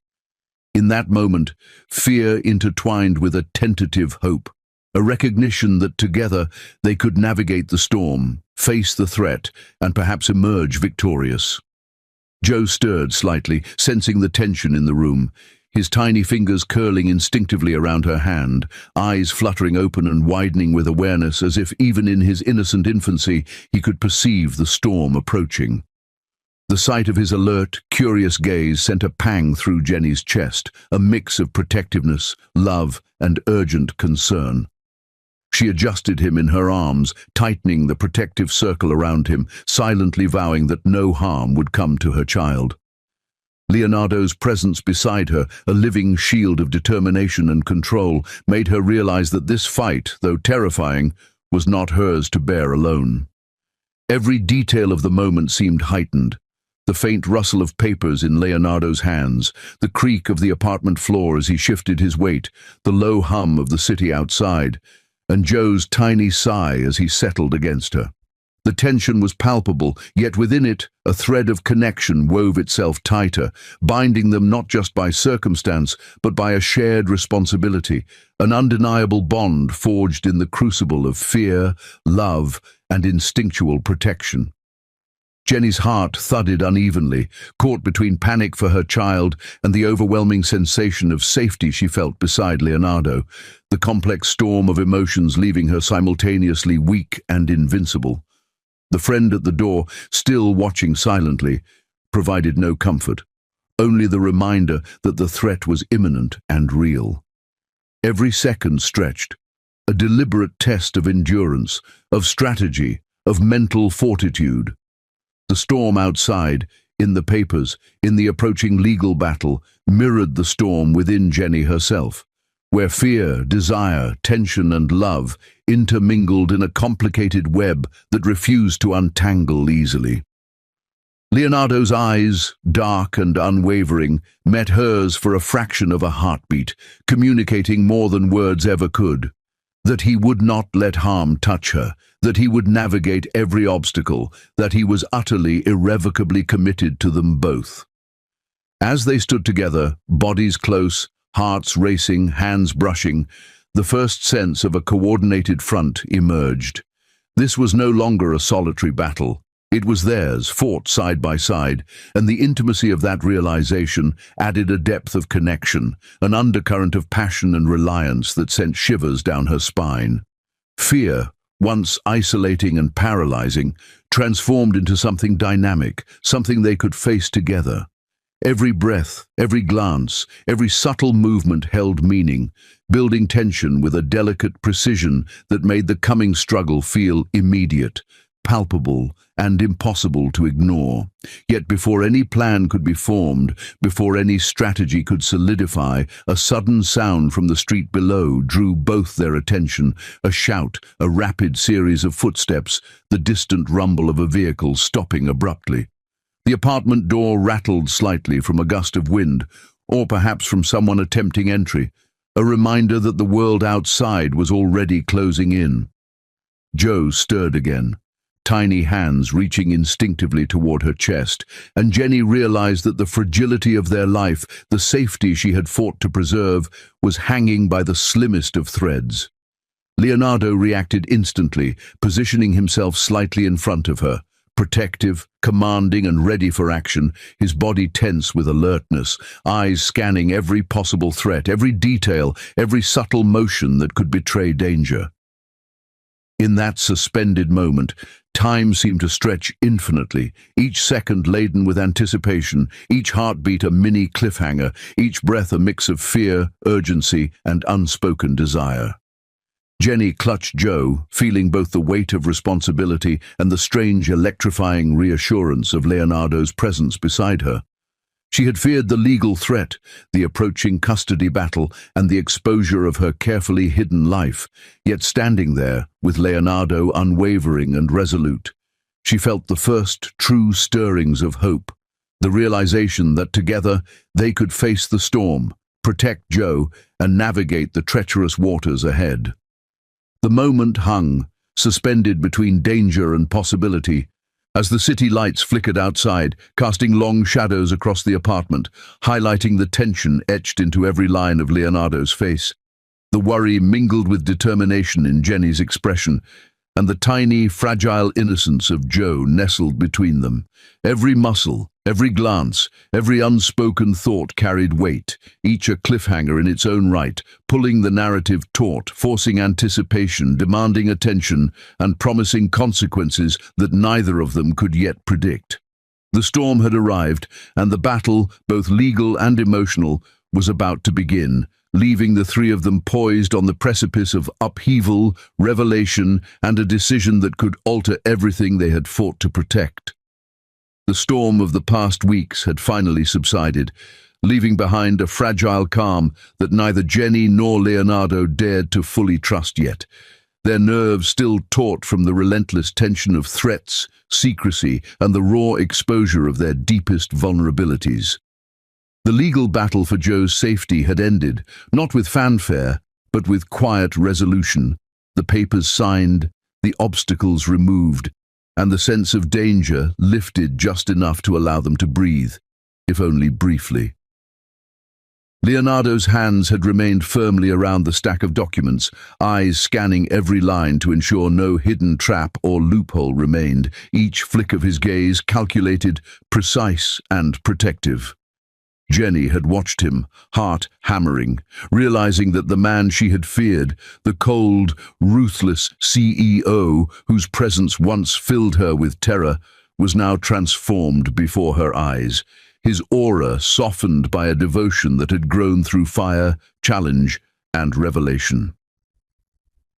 In that moment, fear intertwined with a tentative hope, a recognition that together they could navigate the storm, face the threat, and perhaps emerge victorious. Joe stirred slightly, sensing the tension in the room, his tiny fingers curling instinctively around her hand, eyes fluttering open and widening with awareness as if even in his innocent infancy he could perceive the storm approaching. The sight of his alert, curious gaze sent a pang through Jenny's chest, a mix of protectiveness, love, and urgent concern. She adjusted him in her arms, tightening the protective circle around him, silently vowing that no harm would come to her child. Leonardo's presence beside her, a living shield of determination and control, made her realize that this fight, though terrifying, was not hers to bear alone. Every detail of the moment seemed heightened. The faint rustle of papers in Leonardo's hands, the creak of the apartment floor as he shifted his weight, the low hum of the city outside, and Joe's tiny sigh as he settled against her. The tension was palpable, yet within it a thread of connection wove itself tighter, binding them not just by circumstance, but by a shared responsibility, an undeniable bond forged in the crucible of fear, love, and instinctual protection. Jenny's heart thudded unevenly, caught between panic for her child and the overwhelming sensation of safety she felt beside Leonardo, the complex storm of emotions leaving her simultaneously weak and invincible. The friend at the door, still watching silently, provided no comfort, only the reminder that the threat was imminent and real. Every second stretched, a deliberate test of endurance, of strategy, of mental fortitude. The storm outside, in the papers, in the approaching legal battle, mirrored the storm within Jenny herself, where fear, desire, tension, and love intermingled in a complicated web that refused to untangle easily. Leonardo's eyes, dark and unwavering, met hers for a fraction of a heartbeat, communicating more than words ever could. that he would not let harm touch her, that he would navigate every obstacle, that he was utterly, irrevocably committed to them both. As they stood together, bodies close, hearts racing, hands brushing, the first sense of a coordinated front emerged. This was no longer a solitary battle. It was theirs, fought side by side, and the intimacy of that realization added a depth of connection, an undercurrent of passion and reliance that sent shivers down her spine. Fear, once isolating and paralyzing, transformed into something dynamic, something they could face together. Every breath, every glance, every subtle movement held meaning, building tension with a delicate precision that made the coming struggle feel immediate, palpable, and impossible to ignore. Yet before any plan could be formed, before any strategy could solidify, a sudden sound from the street below drew both their attention, a shout, a rapid series of footsteps, the distant rumble of a vehicle stopping abruptly. The apartment door rattled slightly from a gust of wind, or perhaps from someone attempting entry, a reminder that the world outside was already closing in. Joe stirred again, tiny hands reaching instinctively toward her chest, and Jenny realized that the fragility of their life, the safety she had fought to preserve, was hanging by the slimmest of threads. Leonardo reacted instantly, positioning himself slightly in front of her, protective, commanding, and ready for action, his body tense with alertness, eyes scanning every possible threat, every detail, every subtle motion that could betray danger. In that suspended moment, time seemed to stretch infinitely, each second laden with anticipation, each heartbeat a mini cliffhanger, each breath a mix of fear, urgency, and unspoken desire. Jenny clutched Joe, feeling both the weight of responsibility and the strange, electrifying reassurance of Leonardo's presence beside her. She had feared the legal threat, the approaching custody battle, and the exposure of her carefully hidden life, yet standing there, with Leonardo unwavering and resolute, she felt the first true stirrings of hope, the realization that together they could face the storm, protect Joe, and navigate the treacherous waters ahead. The moment hung, suspended between danger and possibility, as the city lights flickered outside, casting long shadows across the apartment, highlighting the tension etched into every line of Leonardo's face. The worry mingled with determination in Jenny's expression, and the tiny, fragile innocence of Joe nestled between them. Every muscle, every glance, every unspoken thought carried weight, each a cliffhanger in its own right, pulling the narrative taut, forcing anticipation, demanding attention, and promising consequences that neither of them could yet predict. The storm had arrived, and the battle, both legal and emotional, was about to begin, leaving the three of them poised on the precipice of upheaval, revelation, and a decision that could alter everything they had fought to protect. The storm of the past weeks had finally subsided, leaving behind a fragile calm that neither Jenny nor Leonardo dared to fully trust yet, their nerves still taut from the relentless tension of threats, secrecy, and the raw exposure of their deepest vulnerabilities. The legal battle for Joe's safety had ended, not with fanfare, but with quiet resolution, the papers signed, the obstacles removed, and the sense of danger lifted just enough to allow them to breathe, if only briefly. Leonardo's hands had remained firmly around the stack of documents, eyes scanning every line to ensure no hidden trap or loophole remained, each flick of his gaze calculated, precise, and protective. Jenny had watched him, heart hammering, realizing that the man she had feared, the cold, ruthless CEO whose presence once filled her with terror, was now transformed before her eyes, his aura softened by a devotion that had grown through fire, challenge, and revelation.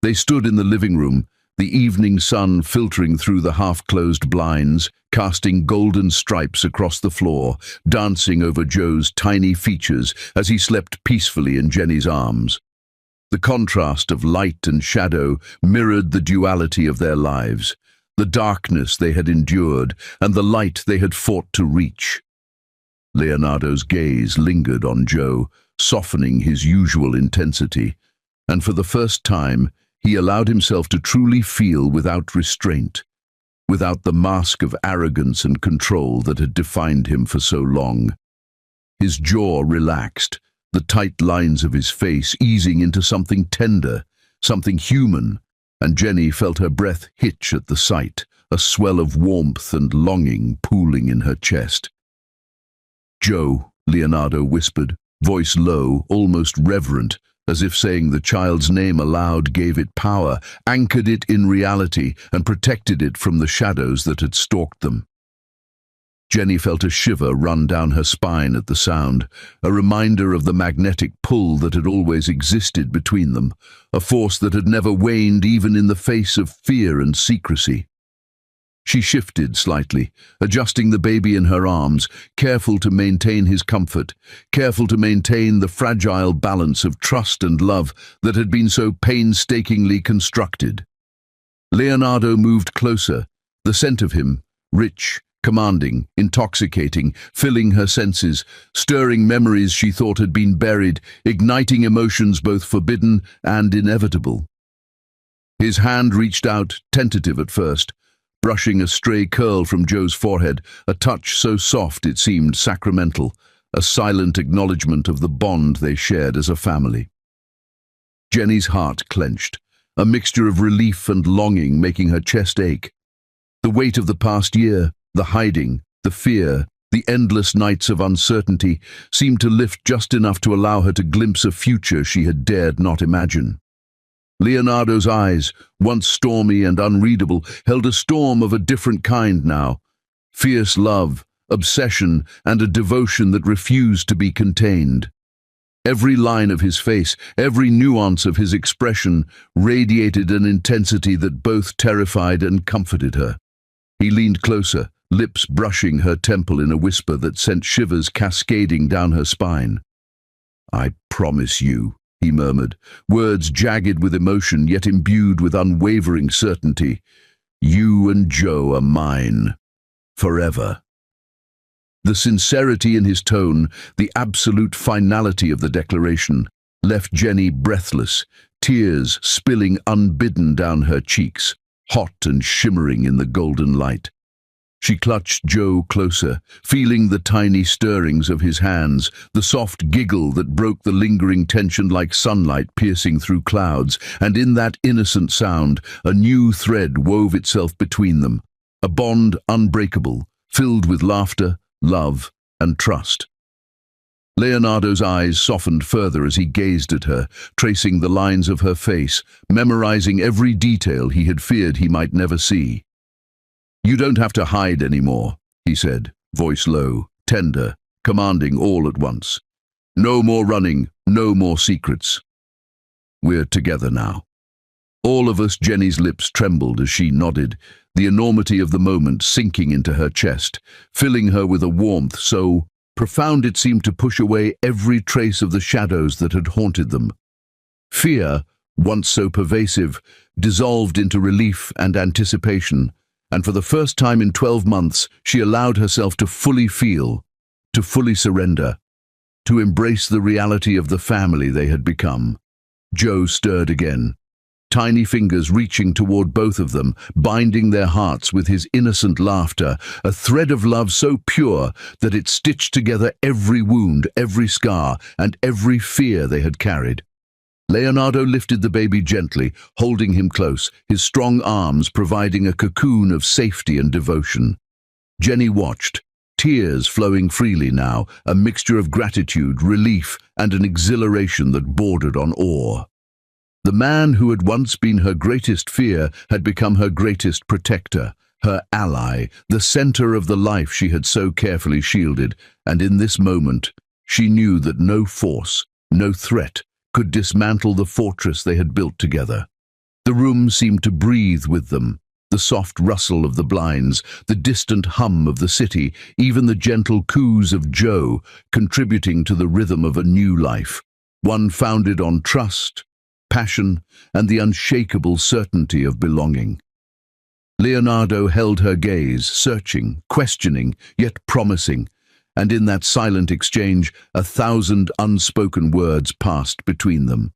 They stood in the living room, the evening sun filtering through the half-closed blinds, casting golden stripes across the floor, dancing over Joe's tiny features as he slept peacefully in Jenny's arms. The contrast of light and shadow mirrored the duality of their lives, the darkness they had endured and the light they had fought to reach. Leonardo's gaze lingered on Joe, softening his usual intensity, and for the first time, he allowed himself to truly feel without restraint, without the mask of arrogance and control that had defined him for so long. His jaw relaxed, the tight lines of his face easing into something tender, something human, and Jenny felt her breath hitch at the sight, a swell of warmth and longing pooling in her chest. "Joe," Leonardo whispered, voice low, almost reverent, as if saying the child's name aloud gave it power, anchored it in reality, and protected it from the shadows that had stalked them. Jenny felt a shiver run down her spine at the sound, a reminder of the magnetic pull that had always existed between them, a force that had never waned even in the face of fear and secrecy. She shifted slightly, adjusting the baby in her arms, careful to maintain his comfort, careful to maintain the fragile balance of trust and love that had been so painstakingly constructed. Leonardo moved closer, the scent of him, rich, commanding, intoxicating, filling her senses, stirring memories she thought had been buried, igniting emotions both forbidden and inevitable. His hand reached out, tentative at first, brushing a stray curl from Joe's forehead, a touch so soft it seemed sacramental, a silent acknowledgement of the bond they shared as a family. Jenny's heart clenched, a mixture of relief and longing making her chest ache. The weight of the past year, the hiding, the fear, the endless nights of uncertainty seemed to lift just enough to allow her to glimpse a future she had dared not imagine. Leonardo's eyes, once stormy and unreadable, held a storm of a different kind now. Fierce love, obsession, and a devotion that refused to be contained. Every line of his face, every nuance of his expression radiated an intensity that both terrified and comforted her. He leaned closer, lips brushing her temple in a whisper that sent shivers cascading down her spine. "I promise you," he murmured, words jagged with emotion yet imbued with unwavering certainty, "you and Joe are mine. Forever." The sincerity in his tone, the absolute finality of the declaration, left Jenny breathless, tears spilling unbidden down her cheeks, hot and shimmering in the golden light. She clutched Joe closer, feeling the tiny stirrings of his hands, the soft giggle that broke the lingering tension like sunlight piercing through clouds, and in that innocent sound, a new thread wove itself between them, a bond unbreakable, filled with laughter, love, and trust. Leonardo's eyes softened further as he gazed at her, tracing the lines of her face, memorizing every detail he had feared he might never see. "You don't have to hide anymore," he said, voice low, tender, commanding all at once. "No more running, no more secrets. We're together now." All of us, Jenny's lips trembled as she nodded, the enormity of the moment sinking into her chest, filling her with a warmth so profound it seemed to push away every trace of the shadows that had haunted them. Fear, once so pervasive, dissolved into relief and anticipation, and for the first time in 12 months, she allowed herself to fully feel, to fully surrender, to embrace the reality of the family they had become. Joe stirred again, tiny fingers reaching toward both of them, binding their hearts with his innocent laughter, a thread of love so pure that it stitched together every wound, every scar, and every fear they had carried. Leonardo lifted the baby gently, holding him close, his strong arms providing a cocoon of safety and devotion. Jenny watched, tears flowing freely now, a mixture of gratitude, relief, and an exhilaration that bordered on awe. The man who had once been her greatest fear had become her greatest protector, her ally, the center of the life she had so carefully shielded, and in this moment, she knew that no force, no threat, could dismantle the fortress they had built together. The room seemed to breathe with them, the soft rustle of the blinds, the distant hum of the city, even the gentle coos of Joe, contributing to the rhythm of a new life, one founded on trust, passion, and the unshakable certainty of belonging. Leonardo held her gaze, searching, questioning, yet promising, and in that silent exchange, 1,000 unspoken words passed between them.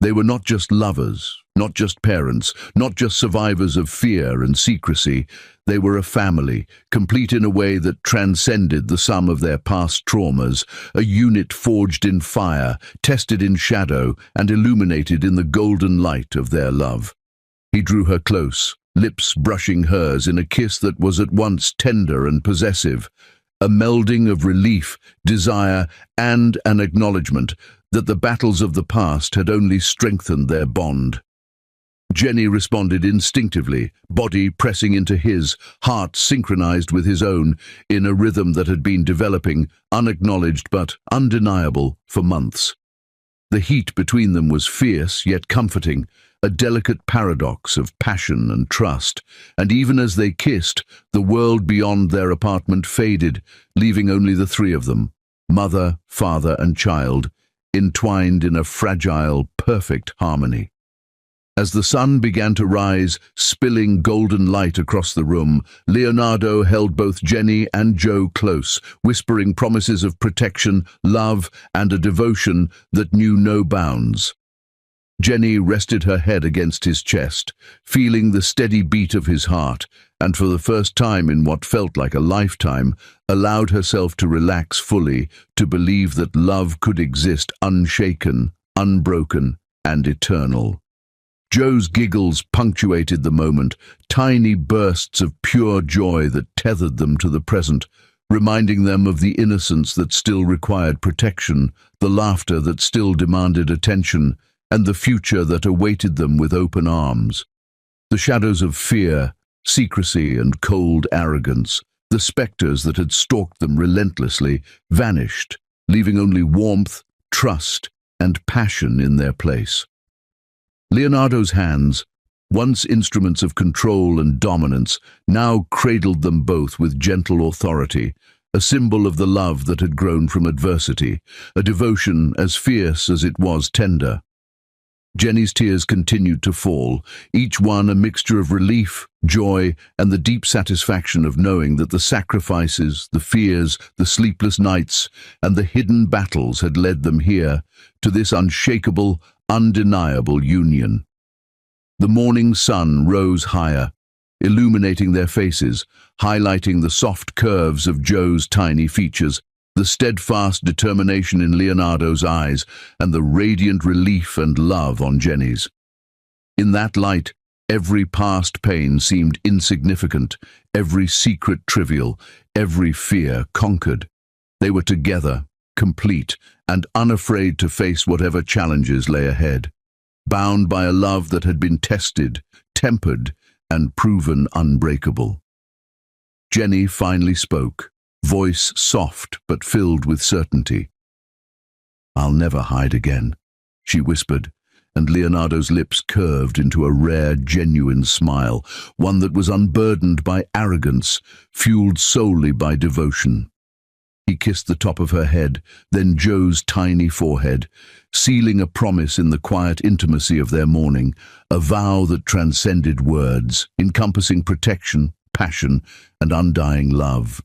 They were not just lovers, not just parents, not just survivors of fear and secrecy. They were a family, complete in a way that transcended the sum of their past traumas, a unit forged in fire, tested in shadow, and illuminated in the golden light of their love. He drew her close, lips brushing hers in a kiss that was at once tender and possessive, a melding of relief, desire, and an acknowledgement that the battles of the past had only strengthened their bond. Jenny responded instinctively, body pressing into his, heart synchronized with his own, in a rhythm that had been developing, unacknowledged but undeniable, for months. The heat between them was fierce yet comforting, a delicate paradox of passion and trust, and even as they kissed, the world beyond their apartment faded, leaving only the three of them, mother, father, and child, entwined in a fragile, perfect harmony. As the sun began to rise, spilling golden light across the room, Leonardo held both Jenny and Joe close, whispering promises of protection, love, and a devotion that knew no bounds. Jenny rested her head against his chest, feeling the steady beat of his heart, and for the first time in what felt like a lifetime, allowed herself to relax fully, to believe that love could exist unshaken, unbroken, and eternal. Joe's giggles punctuated the moment, tiny bursts of pure joy that tethered them to the present, reminding them of the innocence that still required protection, the laughter that still demanded attention, and the future that awaited them with open arms. The shadows of fear, secrecy, and cold arrogance, the specters that had stalked them relentlessly, vanished, leaving only warmth, trust, and passion in their place. Leonardo's hands, once instruments of control and dominance, now cradled them both with gentle authority, a symbol of the love that had grown from adversity, a devotion as fierce as it was tender. Jenny's tears continued to fall, each one a mixture of relief, joy, and the deep satisfaction of knowing that the sacrifices, the fears, the sleepless nights, and the hidden battles had led them here, to this unshakable, undeniable union. The morning sun rose higher, illuminating their faces, highlighting the soft curves of Joe's tiny features, the steadfast determination in Leonardo's eyes, and the radiant relief and love on Jenny's. In that light, every past pain seemed insignificant, every secret trivial, every fear conquered. They were together, complete, and unafraid to face whatever challenges lay ahead, bound by a love that had been tested, tempered, and proven unbreakable. Jenny finally spoke, voice soft but filled with certainty. "I'll never hide again," she whispered, and Leonardo's lips curved into a rare, genuine smile, one that was unburdened by arrogance, fueled solely by devotion. He kissed the top of her head, then Joe's tiny forehead, sealing a promise in the quiet intimacy of their morning, a vow that transcended words, encompassing protection, passion, and undying love.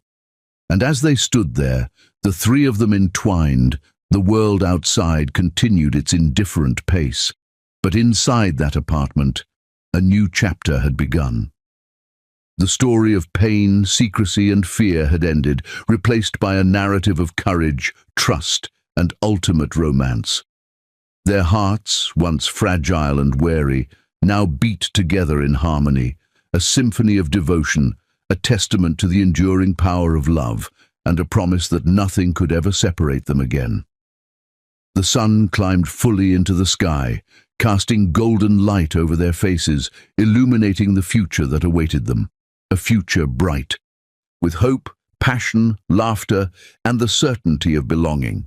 And as they stood there, the three of them entwined, the world outside continued its indifferent pace. But inside that apartment, a new chapter had begun. The story of pain, secrecy, and fear had ended, replaced by a narrative of courage, trust, and ultimate romance. Their hearts, once fragile and wary, now beat together in harmony, a symphony of devotion, a testament to the enduring power of love, and a promise that nothing could ever separate them again. The sun climbed fully into the sky, casting golden light over their faces, illuminating the future that awaited them. A future bright, with hope, passion, laughter, and the certainty of belonging.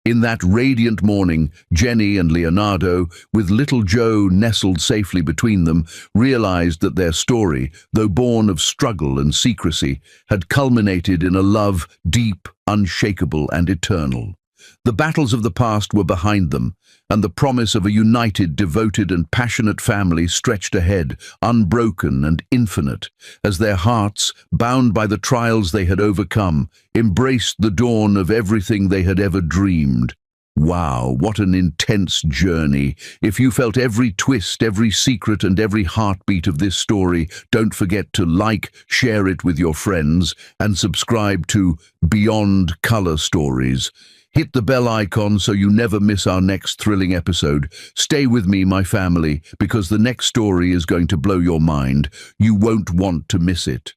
In that radiant morning, Jenny and Leonardo, with little Joe nestled safely between them, realized that their story, though born of struggle and secrecy, had culminated in a love deep, unshakable, and eternal. The battles of the past were behind them, and the promise of a united, devoted, and passionate family stretched ahead, unbroken and infinite, as their hearts, bound by the trials they had overcome, embraced the dawn of everything they had ever dreamed. Wow, what an intense journey. If you felt every twist, every secret, and every heartbeat of this story, don't forget to like, share it with your friends, and subscribe to Beyond Color Stories. Hit the bell icon so you never miss our next thrilling episode. Stay with me, my family, because the next story is going to blow your mind. You won't want to miss it.